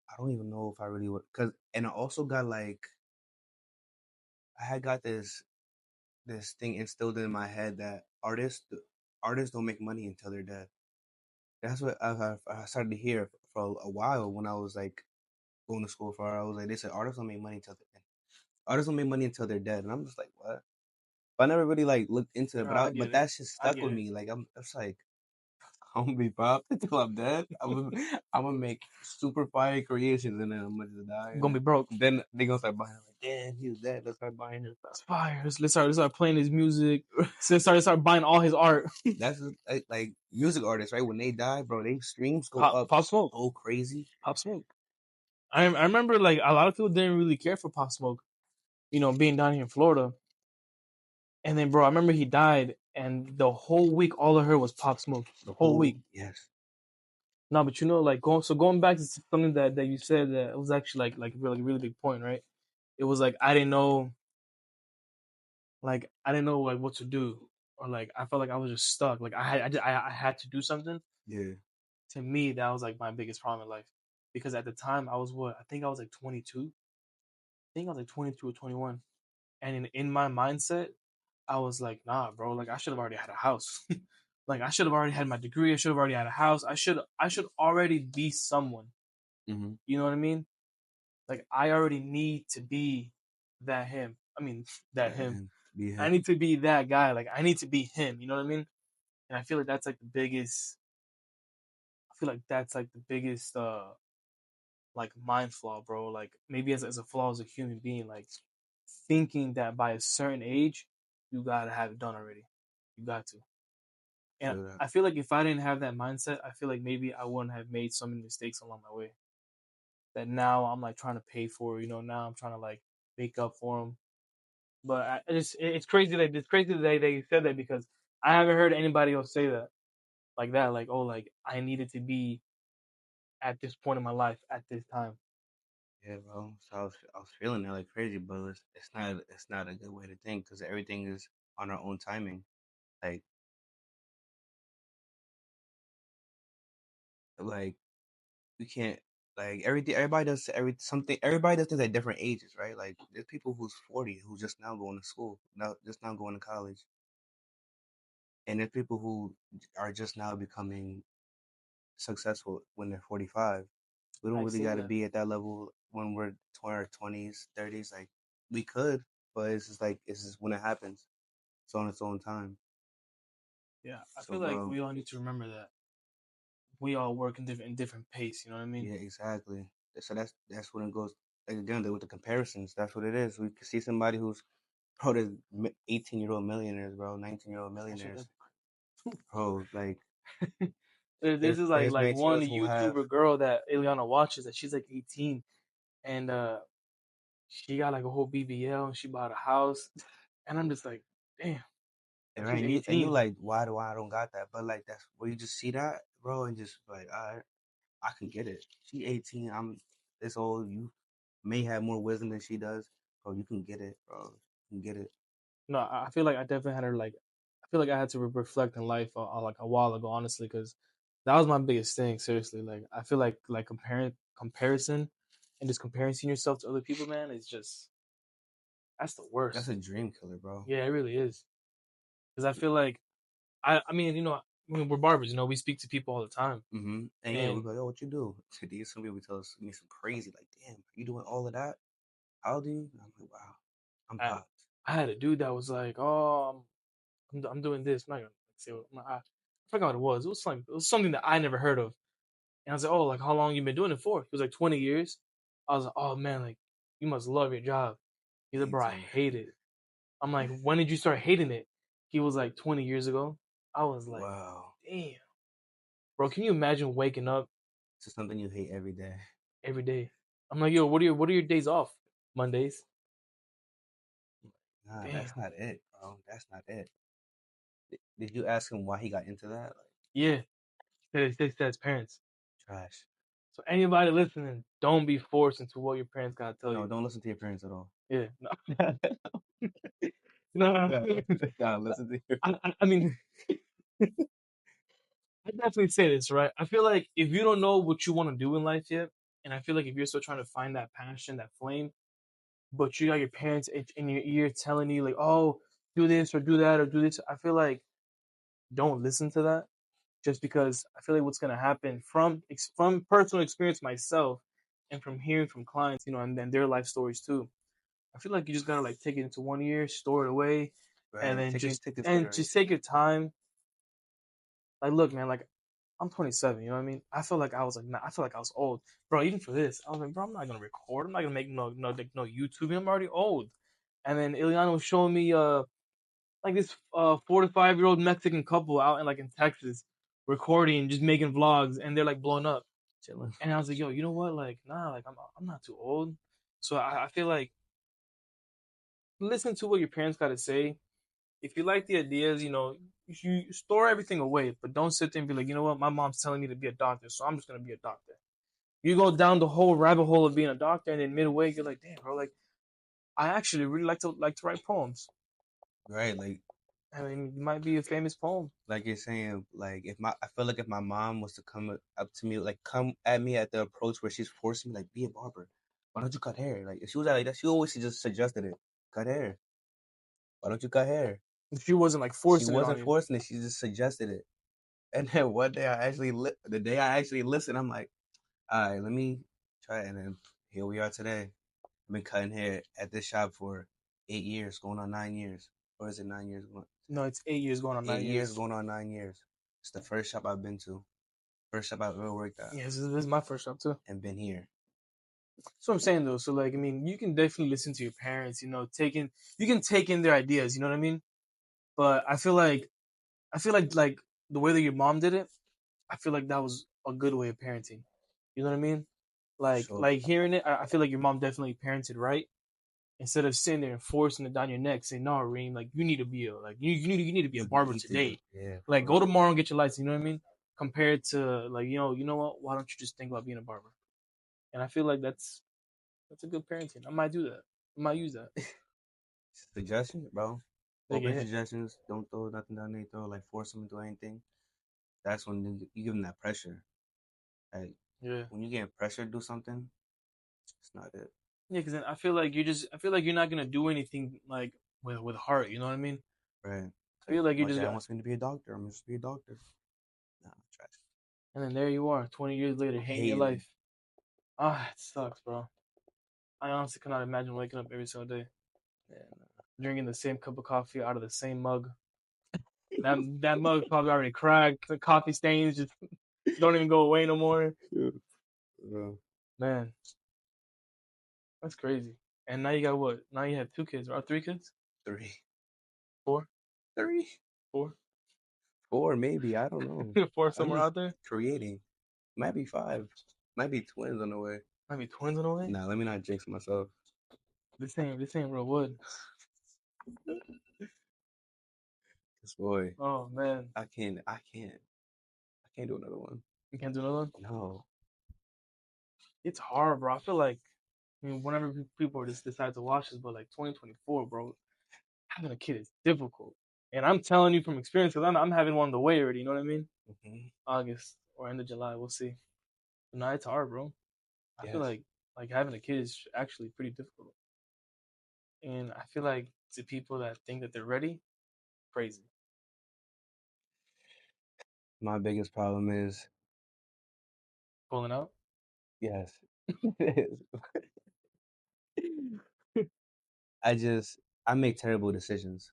S2: I don't even know if I really would. Cause and I also got like I had got this thing instilled in my head that artists don't make money until they're dead. That's what I started to hear for a while when I was like going to school for art. I was like, they said artists don't make money until they're dead, and I'm just like, what? But I never really like looked into it.
S1: No, I
S2: But
S1: get it.
S2: that shit
S1: I
S2: stuck
S1: get
S2: with
S1: it.
S2: me. Like it's like I'm gonna be popped until I'm dead. I'm gonna make super fire creations and then I'm gonna just die.
S1: I'm
S2: And
S1: gonna be broke.
S2: then they gonna start buying. I'm like, damn, he was dead. Let's start buying his stuff.
S1: That's fire. Let's start playing his music. Let's start buying all his art.
S2: That's like music artists, right? When they die, bro, they streams go
S1: Pop
S2: up
S1: Pop Smoke.
S2: so crazy.
S1: Pop Smoke. I remember like a lot of people didn't really care for Pop Smoke. Being down here in Florida. And then, bro, I remember he died, and the whole week, all I heard was Pop Smoke. The
S2: The
S1: whole week.
S2: whole yes,
S1: No, but like going back to something that you said that it was actually like really big point, right? It was like I didn't know like what to do, or like I felt like I was just stuck. Like I had to do something.
S2: yeah.
S1: To me, that was like my biggest problem in life, because at the time I was what I think I was like 22. I think I was like 22 or 21, and in my mindset, I was like, nah, bro. Like I should have already had a house. Like I should have already had my degree. I should have already had a house. I should already be someone.
S2: Mm-hmm.
S1: You know what I mean? Like I already need to be that him. I mean that
S2: Let
S1: him.
S2: him be
S1: I
S2: him.
S1: need to be that guy. Like I need to be him. You know what I mean? And I feel like that's like the biggest. I feel like that's like the biggest like mind flaw, bro. Like maybe as a flaw as a human being, like thinking that by a certain age you gotta have it done already. You got to. And
S2: Feel that.
S1: I feel like if I didn't have that mindset, I feel like maybe I wouldn't have made so many mistakes along my way. That now I'm like trying to pay for. Now I'm trying to like make up for them. But it's crazy that they said that, because I haven't heard anybody else say that like that. Like, oh, like I needed to be at this point in my life at this time.
S2: Yeah, bro. So I was feeling that like crazy, but it's not a good way to think because everything is on our own timing. Like like we can't like everything. Everybody does things at different ages, right? Like there's people who's 40 who's just now going to school, now just now going to college, and there's people who are just now becoming successful when they're 45. We don't
S1: I've
S2: really
S1: seen
S2: got to
S1: that.
S2: be at that level when we're our 20s, 30s. Like we could, but it's just when it happens. It's on its own time.
S1: Yeah, I
S2: So,
S1: feel like
S2: bro,
S1: we all need to remember that we all work in different pace. You know what I mean?
S2: yeah, exactly. So that's when it goes. Like again, with the comparisons, that's what it is. We can see somebody who's bro, there's 18-year-old millionaires, bro, 19-year-old
S1: That shit,
S2: millionaires, bro. Like
S1: this is like
S2: there's
S1: like
S2: 19
S1: one
S2: year olds who have
S1: YouTuber girl that Ileana watches, that she's like 18, and she got like a whole BBL, and she bought a house, and I'm just like, damn,
S2: and
S1: like
S2: right,
S1: she's
S2: and you
S1: 18.
S2: like why I don't got that, but like that's where you just see that, bro, and just like I can get it. She 18, I'm this old. You may have more wisdom than she does, bro. You can get it, bro. You can get it.
S1: No, I feel like I definitely had her like. I feel like I had to reflect in life like a while ago, honestly, because that was my biggest thing. Seriously, like I feel like comparison and just comparing yourself to other people, man, is just that's the
S2: That's
S1: worst.
S2: a dream killer, bro.
S1: Yeah, it really is. Because I feel like I mean, we're barbers. We speak to people all the time,
S2: Mm-hmm. And yeah, we
S1: and
S2: go, yo, what you do? Today, some people tell us me some crazy, like, damn, you doing all of that? How do you? And I'm like, wow, I'm
S1: I
S2: popped.
S1: I had a dude that was like, "Oh, I'm doing this." I'm not gonna say I forgot what it was. It was something that I never heard of, and I was like, "Oh, like how long you been doing it for?" He was like 20 years. I was like, "Oh man, like you must love your job." He's like,
S2: Me
S1: "Bro, I
S2: too.
S1: hate it." I'm like, "When did you start hating it?" He was like 20 years ago. I was like,
S2: Wow.
S1: "Damn, bro, can you imagine waking up
S2: It's just something you hate every day.
S1: every day?" I'm like, "Yo, what are your days off? Mondays."
S2: Nah,
S1: Damn.
S2: that's not it, bro. That's not it. Did you ask him why he got into that? Like,
S1: Yeah, said his parents.
S2: trash.
S1: So anybody listening, don't be forced into what your parents gotta tell
S2: No,
S1: you.
S2: don't listen to your parents at all.
S1: Yeah, no, no.
S2: Yeah, nah, listen to your.
S1: I mean, I definitely say this right. I feel like if you don't know what you want to do in life yet, and I feel like if you're still trying to find that passion, that flame, but you got your parents in your ear telling you like, "Oh, do this or do that or do this," I feel like don't listen to that. Just because I feel like what's gonna happen from personal experience myself, and from hearing from clients, and then their life stories too. I feel like you just gotta like take it into one ear, store it away, and
S2: Right.
S1: then just
S2: Take this
S1: and
S2: care.
S1: just take your time. Like, look, man, like I'm 27. You know what I mean? I feel like I was like, I feel like I was old, bro. Even for this, I was like, bro, I'm not gonna record. I'm not gonna make no YouTube. I'm already old. And then Ileana was showing me like this 4 to 5 year old Mexican couple out in like in Texas recording, just making vlogs, and they're like blown up.
S2: Chilling.
S1: And I was like, yo, you know what? Like, nah, like I'm not too old. So I feel like listen to what your parents got to say. If you like the ideas, you store everything away, but don't sit there and be like, you know what, my mom's telling me to be a doctor, so I'm just gonna be a doctor. You go down the whole rabbit hole of being a doctor, and then midway you're like, damn, bro, like I actually really like to write poems.
S2: Right.
S1: I mean, it might be a famous poem.
S2: Like you're saying, like if my I feel like if my mom was to come up to me, like come at me at the approach where she's forcing me, like be a barber. Why don't you cut hair? Like if she was like that, she always just suggested it. Cut hair. Why don't you cut hair?
S1: She wasn't like
S2: She
S1: forcing it on
S2: wasn't
S1: you.
S2: forcing it. She just suggested it. And then one day the day I actually listened, I'm like, all right, let me try it. And then here we are today. I've been cutting hair at this shop for 8 years, going on 9 years. Or is it 9 years?
S1: No, it's 8 years going on
S2: 8 years,
S1: 9 years.
S2: going on 9 years. It's the first shop I've been to. First shop I've ever worked at
S1: Yeah, this is my first job too.
S2: and been here.
S1: That's what I'm saying though. So like, I mean, you can definitely listen to your parents. You can take in their ideas. You know what I mean? But I feel like the way that your mom did it, I feel like that was a good way of parenting. You know what I mean? Like
S2: So
S1: like hearing it, I feel like your mom definitely parented right. Instead of sitting there and forcing it down your neck, saying, "No, Reem, like you need to be a
S2: you
S1: barber
S2: need to do,
S1: today.
S2: yeah,
S1: Like
S2: for
S1: go
S2: real.
S1: tomorrow and get your license." You know what I mean? Compared to like you know what? Why don't you just think about being a barber? And I feel like that's a good parenting. I might do that. I might use that.
S2: Suggestions, bro.
S1: They get
S2: Open
S1: hit.
S2: suggestions. Don't throw nothing down their throat. Like force them to do anything. That's when you give them that pressure. Like
S1: Yeah.
S2: when you get pressure to do something, it's not it.
S1: Yeah, because then I feel like you're not gonna do anything like with heart. You know what I mean?
S2: Right. It's
S1: I
S2: like
S1: feel like you
S2: my
S1: just
S2: dad
S1: got,
S2: wants me to be a doctor. I'm just be a doctor. Nah, trash.
S1: and then there you are, 20 years later, hating your
S2: Hating.
S1: life. Ah, it sucks, bro. I honestly cannot imagine waking up every single day,
S2: Yeah,
S1: drinking the same cup of coffee out of the same mug. That mug probably already cracked. The coffee stains just don't even go away no more.
S2: nah. Yeah.
S1: Man, that's crazy. And now you got what? Now you have 2 kids or 3 kids?
S2: Three.
S1: Four?
S2: Three.
S1: Four?
S2: Four, maybe. I don't know.
S1: Four
S2: I'm
S1: somewhere
S2: just
S1: out there?
S2: creating. Might be five. Might be twins on the way.
S1: Might be twins in a way.
S2: Nah, let me not jinx myself.
S1: This ain't real wood.
S2: Cause boy,
S1: Oh man,
S2: I can't do another one.
S1: you can't do another one.
S2: No.
S1: It's hard, bro. I feel like whenever people just decide to watch this, but like 2024, bro, having a kid is difficult. And I'm telling you from experience, because I'm having one on the way already. You know what I mean?
S2: Hmm.
S1: August or end of July, we'll see. But no, it's hard, bro. I feel
S2: Yes.
S1: like having a kid is actually pretty difficult. And I feel like to people that think that they're ready, crazy.
S2: My biggest problem is
S1: Pulling out.
S2: yes. I just I make terrible decisions.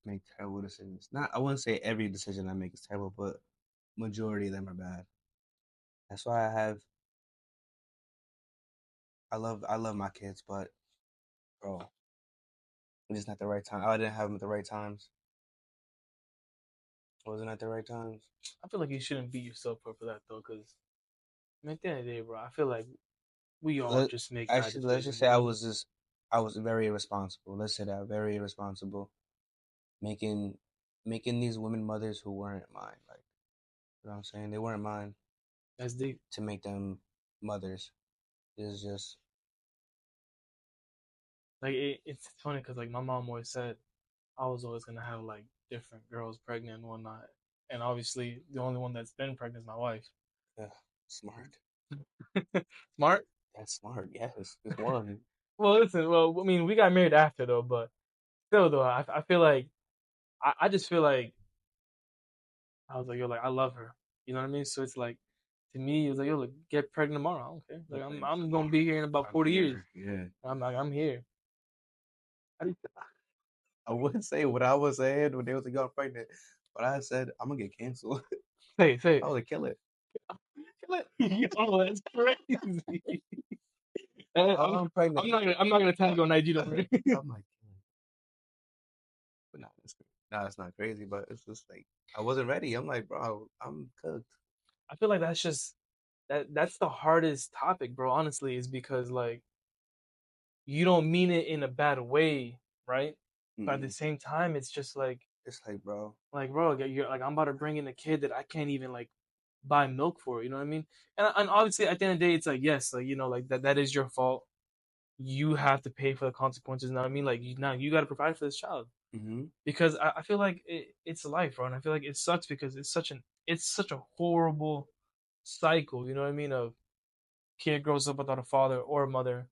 S2: Make terrible decisions. Not I wouldn't say every decision I make is terrible, but majority of them are bad. That's why I love my kids, but bro, it's just not the right time. I didn't have them at the right times. I wasn't at the right times.
S1: I feel like you shouldn't beat yourself up for that though, because at the end of the day, bro, I feel like we all
S2: Let
S1: just make bad
S2: Actually, let's just
S1: decisions.
S2: say
S1: You know what I mean?
S2: I was very irresponsible. Let's say that very irresponsible, making making these women mothers who weren't mine. Like you know what I'm saying, they weren't mine
S1: That's deep.
S2: to make them mothers. It's just
S1: Like it's funny because like my mom always said I was always gonna have like different girls pregnant and whatnot, and obviously the only one that's been pregnant is my wife.
S2: yeah, smart.
S1: Smart.
S2: That's smart. Yes, just one.
S1: Well, listen. Well, I mean, we got married after though, but still though, I feel like I just feel like I was like, yo, like I love her. You know what I mean? So it's like to me, it's like, yo, look, get pregnant tomorrow. I don't care. Like I'm gonna be here in about
S2: I'm
S1: 40 years.
S2: here. Yeah.
S1: I'm here. How do you,
S2: I wouldn't say what I was saying when they was like, "Y'all pregnant," but I said I'm gonna get canceled.
S1: Say
S2: I
S1: it.
S2: would kill it. Kill it.
S1: Yo, that's crazy. I'm,
S2: I'm pregnant.
S1: I'm not gonna tag you on IG over here.
S2: I'm like, but nah, it's crazy. Nah, it's not crazy, but it's just like I wasn't ready. I'm like, bro, I'm cooked.
S1: I feel like that's just that's the hardest topic, bro. Honestly, is because like you don't mean it in a bad way, right? But at the
S2: Mm-mm.
S1: same time, it's just
S2: It's like, bro,
S1: like bro, you're like I'm about to bring in a kid that I can't even like buy milk for. You know what I mean? And obviously, at the end of the day, it's like yes, like like that is your fault. You have to pay for the consequences. You know what I mean? Like now you got to provide for this child
S2: mm-hmm,
S1: because I feel like it's life, bro, and I feel like it sucks because it's such a horrible cycle. You know what I mean? Of kid grows up without a father or a mother,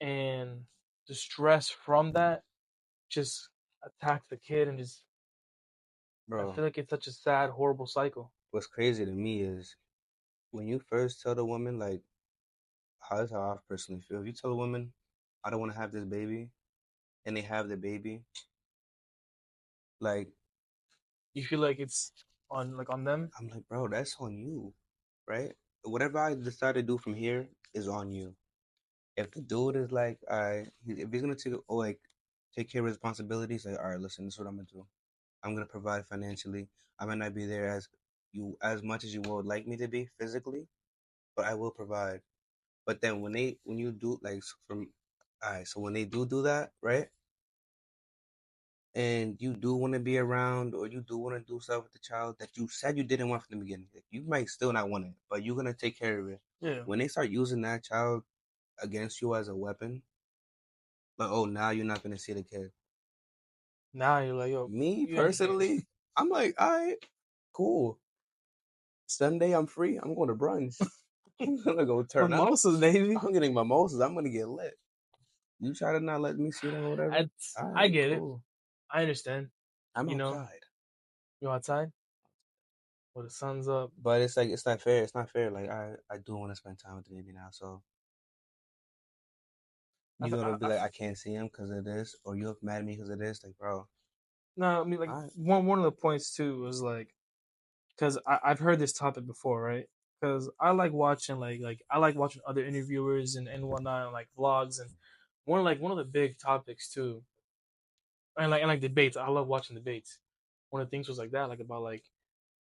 S1: and the stress from that just attacks the kid, and just I
S2: bro.
S1: feel like it's such a sad, horrible cycle.
S2: What's crazy to me is when you first tell the woman, like, that's how I personally feel. If you tell a woman, I don't want to have this baby, and they have the baby, like,
S1: You feel like it's on them.
S2: I'm like, bro, that's on you, right? Whatever I decide to do from here is on you. If the dude is like, all right, if he's gonna take take care of responsibilities, like, all right, listen, this is what I'm gonna do. I'm gonna provide financially. I might not be there as much as you would like me to be physically, but I will provide. But then when you do like from all right, so when they do that, right? And you do want to be around or you do want to do stuff with the child that you said you didn't want from the beginning. Like, you might still not want it, but you're gonna take care of it.
S1: Yeah.
S2: When they start using that child against you as a weapon, like, oh, now you're not gonna see the kid.
S1: Now you're like, yo,
S2: Me
S1: yeah.
S2: personally, I'm like, all right, cool. Sunday I'm free. I'm going to brunch. I'm gonna go turn up.
S1: Mimosas, baby.
S2: I'm getting mimosas. I'm gonna get lit. You try to not let me see them or whatever. All
S1: I
S2: right,
S1: get it.
S2: cool.
S1: I understand.
S2: I'm
S1: You know,
S2: outside.
S1: you're outside with the sun's up.
S2: But it's like it's not fair. It's not fair. Like I do want to spend time with the baby now. So
S1: I,
S2: you gonna be
S1: I,
S2: like I can't see him because of this, or you up mad at me because of this. Like, bro,
S1: no, I mean like
S2: all right.
S1: one of the points too was like because I've heard this topic before, right? Because I like watching I like watching other interviewers and whatnot, and, like vlogs, and one of the big topics too, and like debates. I love watching debates. One of the things was like that, like about like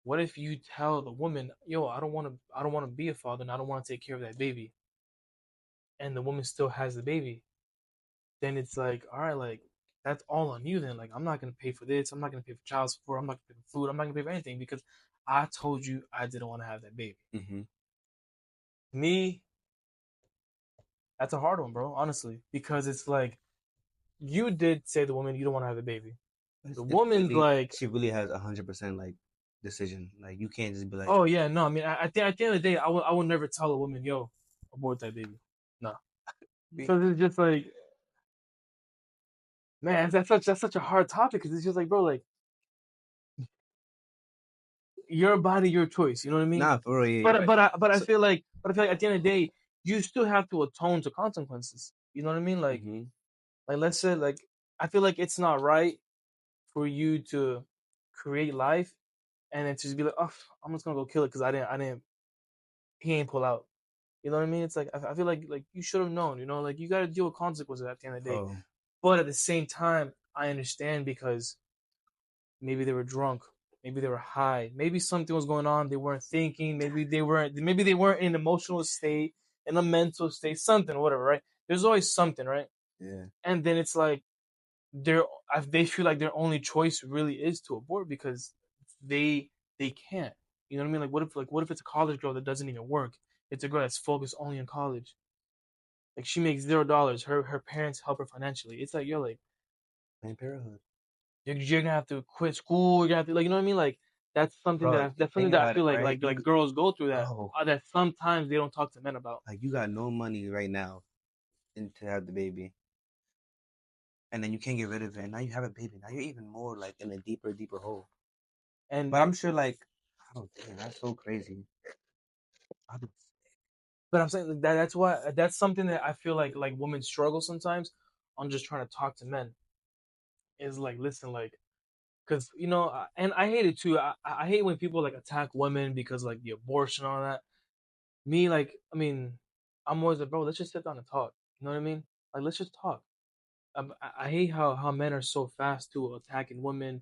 S1: what if you tell the woman, yo, I don't want to be a father, and I don't want to take care of that baby, and the woman still has the baby, then it's like, all right, like that's all on you. Then like I'm not gonna pay for this. I'm not gonna pay for child support. I'm not gonna pay for food. I'm not gonna pay for anything because I told you I didn't want to have that baby.
S2: Mm-hmm.
S1: Me, that's a hard one, bro. Honestly, because it's like you did say the woman you don't want to have the baby. The
S2: It's
S1: woman's
S2: really
S1: like,
S2: she really has 100% like decision. Like you can't just be like
S1: oh yeah, no. I mean, at the end of the day, I will never tell a woman, yo, abort that baby. No,
S2: be
S1: because it's just like, man, that's such a hard topic because it's just like, bro, like your body, your choice. You know what I mean?
S2: nah for real. Yeah, you're right. So,
S1: But I feel like at the end of the day, you still have to atone to consequences. You know what I mean?
S2: mm-hmm.
S1: Like let's say like I feel like it's not right for you to create life and then just be like, oh, I'm just gonna go kill it because I didn't, he ain't pull out. You know what I mean? It's like I feel like you should have known. You know, like you got to deal with consequences at the end of the day.
S2: Bro,
S1: But at the same time, I understand because maybe they were drunk, maybe they were high, maybe something was going on. They weren't thinking. Maybe they weren't in an emotional state, in a mental state, something, whatever. Right? There's always something, right?
S2: yeah,
S1: And then it's like they're they feel like their only choice really is to abort because they they can't. You know what I mean? Like what if it's a college girl that doesn't even work? It's a girl that's focused only on college. Like she makes $0. Her parents help her financially. It's like you're like
S2: Planned Parenthood,
S1: you're gonna have to quit school. You're gonna have to like you know what I mean? Like
S2: bro.
S1: that's something
S2: Think
S1: that I
S2: about it,
S1: feel
S2: right?
S1: like girls go through
S2: Bro,
S1: that sometimes they don't talk to men about.
S2: like you got no money right now and to have the baby, and then you can't get rid of it. And now you have a baby. Now you're even more like in a deeper hole.
S1: And
S2: But I'm sure, like, I don't think that's so crazy. I don't-
S1: but I'm saying that that's why that's something that I feel like women struggle sometimes on just trying to talk to men is like, listen, like, because and I hate it too. I hate when people like attack women because like the abortion and all that. Me, like, I mean, I'm always like, bro, let's just sit down and talk. You know what I mean? Like, let's just talk. I hate how men are so fast to attacking women,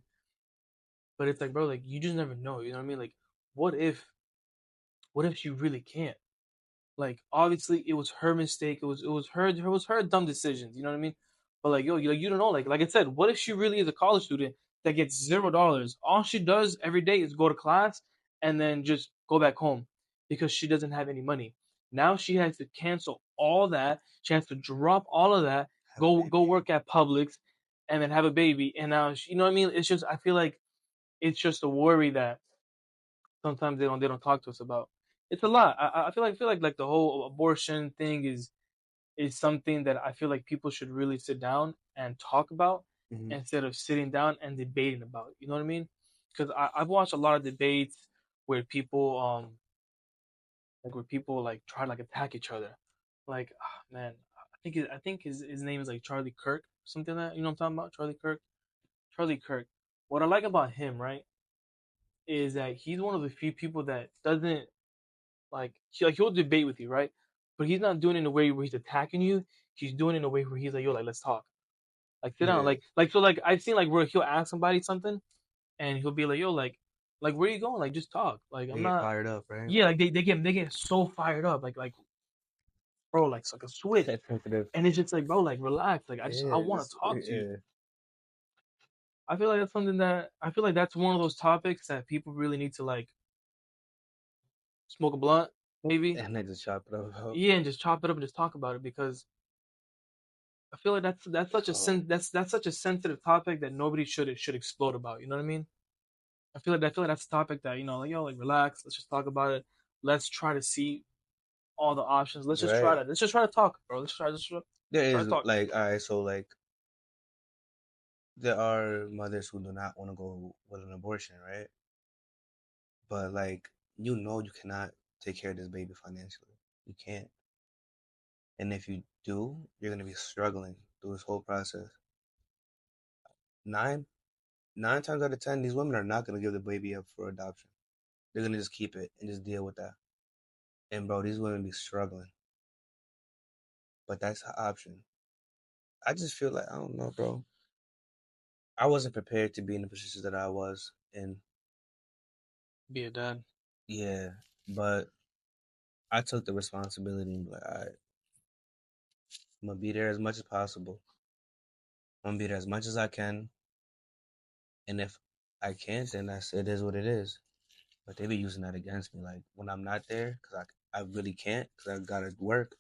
S1: but it's like, bro, like you just never know. You know what I mean? Like, what if, what if she really can't? Like obviously it was her mistake. It was her dumb decisions. You know what I mean? But like yo, you don't know. Like I said, what if she really is a college student that gets $0? All she does every day is go to class and then just go back home because she doesn't have any money. Now she has to cancel all that. She has to drop all of that,
S2: Have a
S1: go
S2: baby.
S1: work at Publix, and then have a baby. And now you know what I mean? It's just I feel like it's just a worry that sometimes they don't talk to us about. It's a lot. I feel like the whole abortion thing is something that I feel like people should really sit down and talk about
S2: Hmm.
S1: instead of sitting down and debating about it. You know what I mean? Because I've watched a lot of debates where people like try to like attack each other. Like man, I think his name is like Charlie Kirk, something like that. You know what I'm talking about? Charlie Kirk. Charlie Kirk. What I like about him, right, is that he's one of the few people that doesn't he'll debate with you, right? But he's not doing it in a way where he's attacking you. He's doing it in a way where he's like, yo, like let's talk. Like sit down.
S2: Yeah.
S1: Like I've seen like where he'll ask somebody something and he'll be like, yo, like where you going? Like just talk. Like I'm
S2: They get
S1: not
S2: fired up, right?
S1: yeah, like they get so fired up. Like bro, like it's like a switch.
S2: That's sensitive.
S1: And it's just like, bro, like relax. Like I
S2: Yeah,
S1: wanna
S2: just
S1: talk to you.
S2: yeah.
S1: I feel like that's something that I feel like that's one of those topics that people really need to like smoke a blunt, maybe.
S2: And they just chop it up.
S1: Yeah, and just chop it up and just talk about it because I feel like that's such a
S2: Oh,
S1: that's such a sensitive topic that nobody should explode about. You know what I mean? I feel like that's a topic that like yo like relax. Let's just talk about it. Let's try to see all the options.
S2: right.
S1: Let's just try to talk, bro.
S2: There
S1: Try to
S2: is
S1: talk.
S2: like, all right, so like there are mothers who do not want to go with an abortion, right? But like you cannot take care of this baby financially. You can't. And if you do, you're gonna be struggling through this whole process. Nine nine times out of ten, these women are not gonna give the baby up for adoption. They're gonna just keep it and just deal with that. And bro, these women be struggling. But that's an option. I just feel like I don't know, bro. I wasn't prepared to be in the position that I was in.
S1: Be a dad.
S2: Yeah, but I took the responsibility and be like, all right, I'm gonna be there as much as possible. I'm gonna be there as much as I can, and if I can't, then it is what it is. But they be using that against me, like when I'm not there, cause I really can't, cause I gotta work.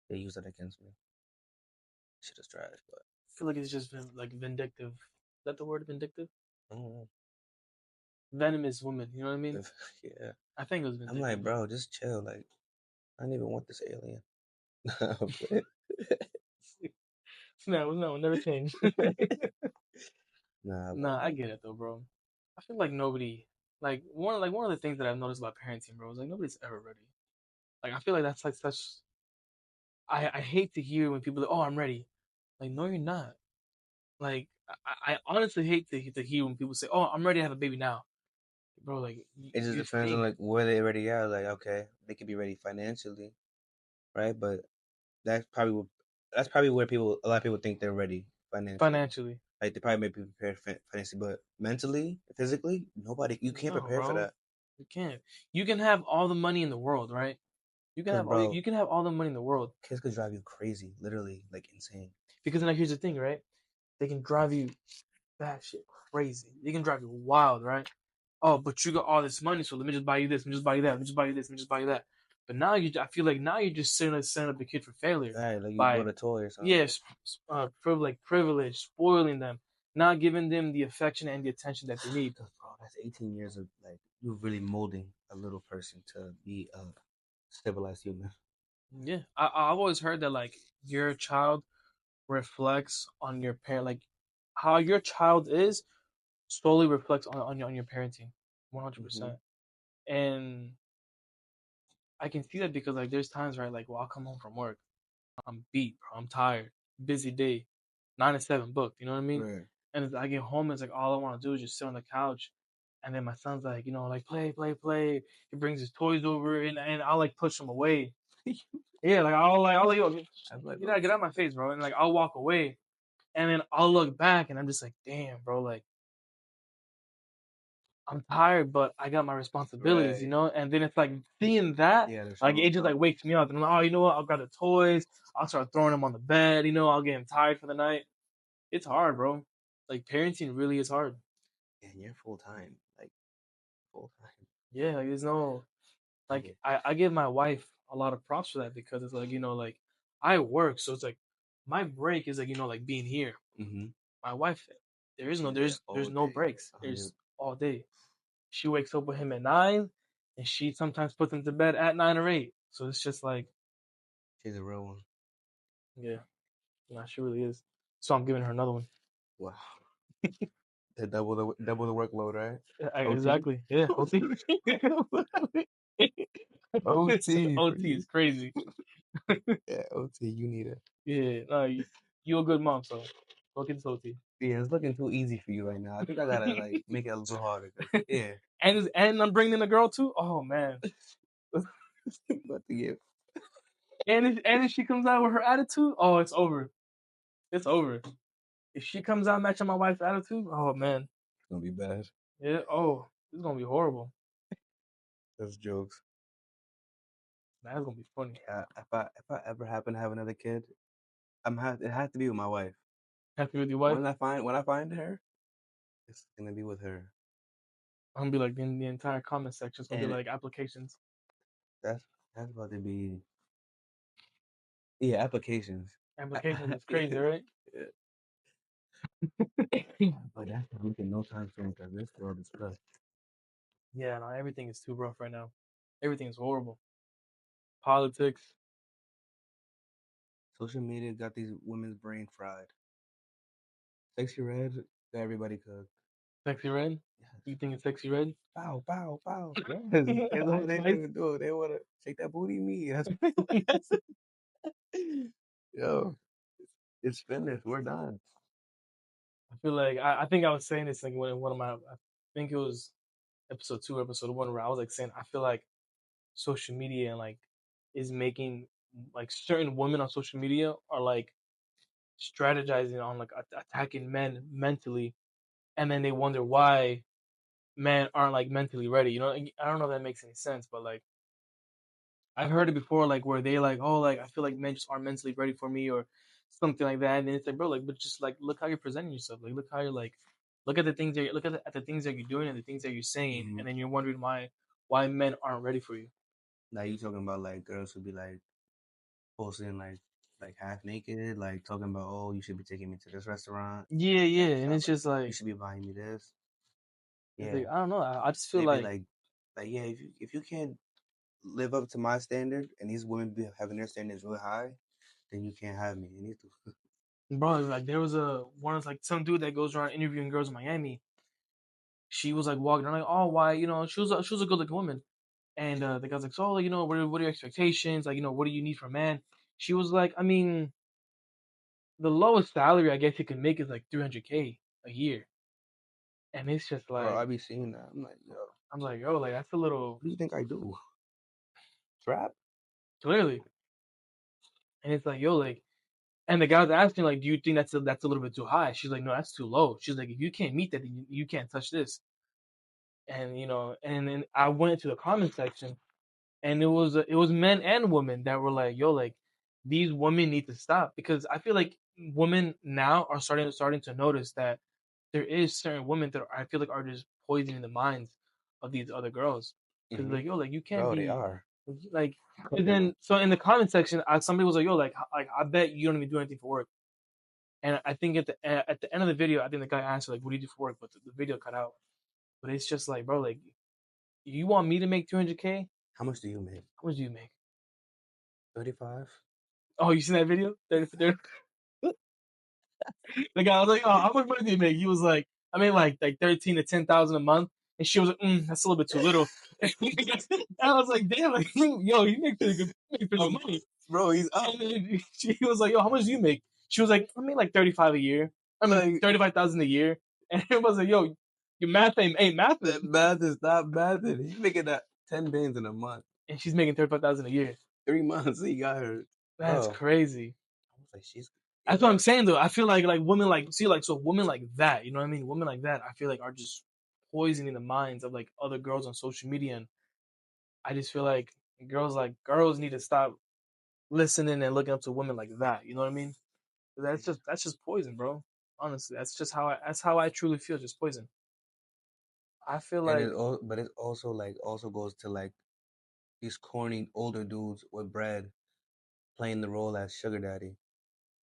S2: They use that against me. Shit is trash, but
S1: I feel like it's just like vindictive. Is that the word vindictive?
S2: I don't know.
S1: Venomous woman. You know what I mean?
S2: Yeah,
S1: I think it was
S2: I'm like,
S1: vindictive though.
S2: bro, just chill. Like I don't even want this alien. I'm playing.
S1: No, never change.
S2: Nah, but
S1: Nah, I get it though, bro. I feel like nobody one of the things that I've noticed about parenting, bro, is like nobody's ever ready. Like I feel like that's like such. I hate to hear when people are like, oh, I'm ready. Like no, you're not. Like I honestly hate to hear when people say, oh, I'm ready to have a baby now, bro. Like
S2: it just
S1: you
S2: depends on
S1: think
S2: like where they already are. Like, okay, they could be ready financially, right? But that's probably that's probably where a lot of people think they're ready financially.
S1: financially.
S2: Like they probably may be prepared financially, but mentally, physically, nobody. You can't
S1: No,
S2: prepare for
S1: bro,
S2: that.
S1: you can't. You can have all the money in the world, right?
S2: Cause bro,
S1: You can have all the money in the world
S2: kids could drive you crazy, literally, like insane.
S1: because now here's the thing, right? They can drive you batshit crazy. They can drive you wild, right? Oh, but you got all this money, so let me just buy you this, let me just buy you that, let me just buy you this, let me just buy you that. But now I feel like now you're just setting up the kid for failure
S2: Right, like you bought
S1: by,
S2: a toy or something.
S1: yes, privilege, spoiling them, not giving them the affection and the attention that they need.
S2: Cause bro, that's 18 years of like you're really molding a little person to be a civilized human.
S1: Yeah, I've always heard that like your child reflects on your parent, like how your child is slowly reflects on your parenting, 100%.
S2: Hmm.
S1: And I can see that because like there's times right like well I'll come home from work, I'm beat, bro, I'm tired, busy day, 9 to 7 booked, you know what I mean?
S2: Right.
S1: And I get home, it's like all I want to do is just sit on the couch. And then my son's like, like play, play, play. He brings his toys over, and I'll like push him away. Yeah, like I'll like, yo,
S2: I'm like,
S1: get out of my face, bro. And like I'll walk away, and then I'll look back, and I'm just like, damn, bro, like I'm tired, but I got my responsibilities,
S2: right.
S1: And then it's like seeing that,
S2: Yeah, they're
S1: like
S2: showing.
S1: it just like wakes me up. And I'm like, oh, you know what? I'll grab the toys. I'll start throwing them on the bed. I'll get him tired for the night. It's hard, bro. Like parenting really is hard.
S2: And you're full time, like full time.
S1: Yeah, like there's no like
S2: Like,
S1: I give my wife a lot of props for that because it's like like I work, so it's like my break is like like being here.
S2: mm-hmm.
S1: My wife, there is no
S2: She's there
S1: there's
S2: all
S1: no
S2: day,
S1: breaks.
S2: 100.
S1: There's all day. She wakes up with him at 9, and she sometimes puts him to bed at 9 or 8. So it's just like,
S2: She's a real one.
S1: yeah, she really is. So I'm giving her another one.
S2: Wow. The double the workload, right? OT.
S1: Exactly. Yeah, OT.
S2: OT for
S1: OT
S2: you.
S1: is crazy.
S2: Yeah, OT. You need it.
S1: Yeah, no, you a good mom, so go get this OT.
S2: Yeah, it's looking too easy for you right now. I think I gotta like make it a little harder. Cause yeah,
S1: and I'm bringing in a girl too. Oh man.
S2: about to get.
S1: And if she comes out with her attitude, oh, it's over. It's over. If she comes out matching my wife's attitude, oh man,
S2: It's gonna be bad.
S1: yeah, oh, it's gonna be horrible.
S2: That's jokes.
S1: That's gonna be funny.
S2: Yeah, if I ever happen to have another kid, it has to be with my wife.
S1: Happy with your wife?
S2: When I find her, it's gonna be with her.
S1: I'm gonna be like in the entire comment section. It's gonna be
S2: And
S1: like applications.
S2: that's that's about to be, yeah, applications.
S1: Applications is
S2: Yeah,
S1: crazy, right?
S2: but that's not looking no time soon because this world is tough.
S1: Yeah, no, everything is too rough right now. Everything is horrible. Politics,
S2: Social media got these women's brain fried. Sexy Red got everybody cooked.
S1: sexy red.
S2: Yes.
S1: You think it's sexy red?
S2: Pow, pow, pow. Yes. That's all
S1: Ice
S2: they
S1: Spice.
S2: want to do. They want to shake that booty me. That's yo, it's finished. We're done.
S1: I feel like I think I was saying this like when one of my I think it was episode 2, episode 1, where I was like saying I feel like social media and like is making like certain women on social media are like strategizing on like attacking men mentally, and then they wonder why men aren't like mentally ready. Like, I don't know if that makes any sense, but like I've heard it before, like where they like, oh, like I feel like men just aren't mentally ready for me or something like that. And it's like, bro, like, but just like look how you're presenting yourself. Like, look how you're like, look at the things that at the things that you're doing and the things that you're saying,
S2: Mm-hmm.
S1: and then you're wondering why men aren't ready for you.
S2: Now you talking about like girls who be like posting like half naked, like talking about, oh, you should be taking me to this restaurant
S1: Yeah,
S2: and
S1: yeah, and
S2: stuff
S1: it's
S2: like
S1: just
S2: you
S1: like
S2: should be buying me this.
S1: it's
S2: Yeah,
S1: like I don't know. I just feel
S2: they be
S1: like,
S2: like yeah, if you can't live up to my standard and these women be having their standards really high, then you can't have me. You need to.
S1: bro, like there was a one like some dude that goes around interviewing girls in Miami. She was like walking around like, oh, why, she was a good looking woman. And the guy's like, so, like, what are your expectations? Like, what do you need from a man? She was like, I mean, the lowest salary I guess you can make is like 300K a year. And it's just
S2: Bro, I
S1: like,
S2: be seeing that. I'm like, yo, what
S1: I'm like, oh, like that's a little
S2: do you think I do? Trap?
S1: clearly. And it's like, yo, like, and the guy was asking, like, do you think that's a little bit too high? She's like, no, that's too low. She's like, if you can't meet that, then you can't touch this. And and then I went into the comment section, and it was men and women that were like, yo, like these women need to stop, because I feel like women now are starting to notice that there is certain women that I feel like are just poisoning the minds of these other girls, because
S2: Mm-hmm.
S1: like, yo, like you can't
S2: Bro, they
S1: be
S2: are.
S1: like. And then so in the comment section, somebody was like, yo, like I bet you don't even do anything for work. And I think at the end of the video, I think the guy answered like, what do you do for work? But the video cut out. But it's just like, bro, like you want me to make 200K?
S2: How much do you make?
S1: How much do you make?
S2: 35?
S1: Oh, you seen that video? 30. The guy was like, "Oh, how much money do you make?" He was like, "I mean, like 13 to 10,000 a month." And she was like, "That's a little bit too little." And I was like, "Damn, like, yo, you make pretty good, money."
S2: Bro, he's up.
S1: And then she was like, "Yo, how much do you make?" She was like, "I make like 35 a year." I mean,
S2: Like
S1: 35,000 a year, and it was like, yo, your math ain't math,
S2: that math is not math. He's making that 10 bands in a month.
S1: and she's making 35,000 a year.
S2: 3 months he got her,
S1: That's
S2: bro.
S1: crazy.
S2: I was like, she's
S1: That's what I'm saying though. I feel like women like see like so women like that, you know what I mean? Women like that, I feel like are just poisoning the minds of like other girls on social media, and I just feel like girls need to stop listening and looking up to women like that. You know what I mean? That's just poison, bro. Honestly, that's how I truly feel. Just poison. I feel
S2: and
S1: like
S2: but it also like also goes to like these corny older dudes with bread playing the role as sugar daddy.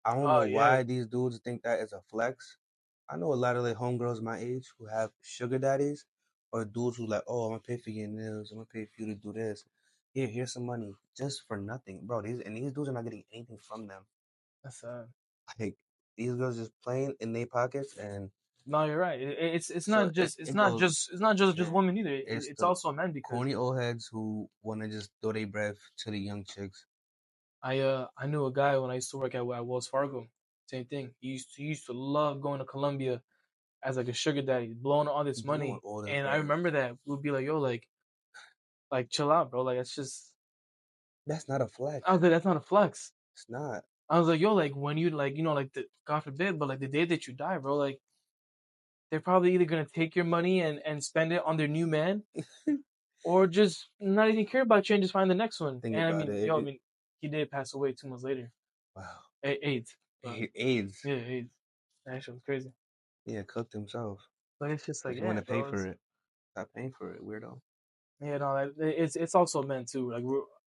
S2: I don't
S1: oh
S2: know
S1: yeah,
S2: why these dudes think that is a flex. I know a lot of like homegirls my age who have sugar daddies or dudes who like, oh, I'm gonna pay for your nails, I'm gonna pay for you to do this. Here's some money just for nothing, bro. These dudes are not getting anything from them.
S1: that's
S2: Like these girls just playing in their pockets, and
S1: no, you're right. It's
S2: so
S1: not just
S2: it goes.
S1: just
S2: Yeah,
S1: women either.
S2: it's
S1: It's
S2: the
S1: also men because
S2: corny old heads who want to just throw their breath to the young chicks.
S1: I knew a guy when I used to work at Wells Fargo. Same thing. He used to love going to Colombia as like a sugar daddy, blowing all this
S2: Blowing
S1: money.
S2: all this
S1: And I
S2: bread.
S1: remember that we'd be like, yo, like chill out, bro. Like it's just
S2: That's not a flex.
S1: I was like, that's not a flex.
S2: It's not.
S1: I was like, yo, like when you like, like the God forbid, but like the day that you die, bro, like they're probably either gonna take your money and spend it on their new man, or just not even care about you and just find the next one.
S2: Think
S1: And I
S2: about
S1: mean,
S2: it.
S1: yo, I mean, he did pass away 2 months later.
S2: Wow.
S1: AIDS, but
S2: AIDS.
S1: yeah, AIDS. That shit was crazy.
S2: Yeah, cooked himself
S1: But it's just like,
S2: because you want
S1: yeah,
S2: to pay
S1: bro.
S2: for it. Stop paying for it, weirdo.
S1: Yeah, no, it's also men too. Like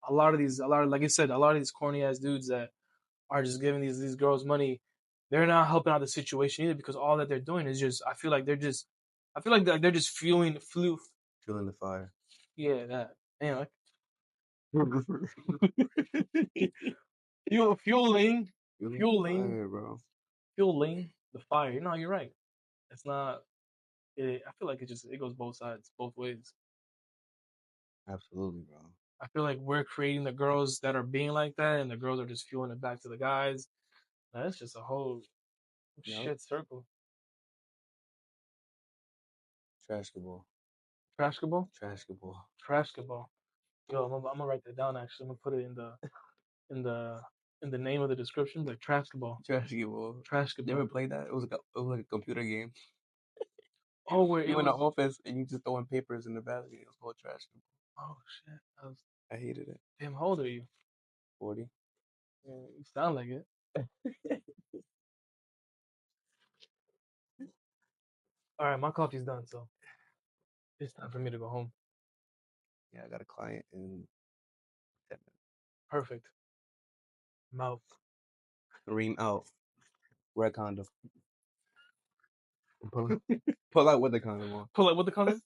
S1: a lot of like I said, a lot of these corny ass dudes that are just giving these girls money, they're not helping out the situation either because all that they're doing is just I feel like they're just
S2: Fueling the fire.
S1: yeah, that anyway. fueling
S2: Fueling the
S1: fueling
S2: fire, bro.
S1: fueling the fire. No, you're right. It's not I feel like it goes both sides, both ways.
S2: Absolutely, bro.
S1: I feel like we're creating the girls that are being like that, and the girls are just fueling it back to the guys. That's just a whole
S2: Yep.
S1: shit circle.
S2: Trash the ball.
S1: Basketball,
S2: Trash the ball.
S1: basketball. Yo, I'm gonna write that down. Actually, I'm gonna put it in the in the name of the description, like basketball,
S2: Trash the ball. You
S1: basketball.
S2: ever played that? It was like a computer game.
S1: Oh, where it
S2: You in the
S1: was.
S2: office and you just throwing papers in the basket. It was called trash the ball.
S1: Oh shit.
S2: I hated it.
S1: Damn, how old are you?
S2: 40.
S1: Yeah, you sound like it. All right, my coffee's done, so it's time for me to go home.
S2: Yeah, I got a client in 10 minutes.
S1: Perfect. Mouth.
S2: Ream out. Wear a condom. Pull, pull out with the condom on.
S1: Pull up with the condom.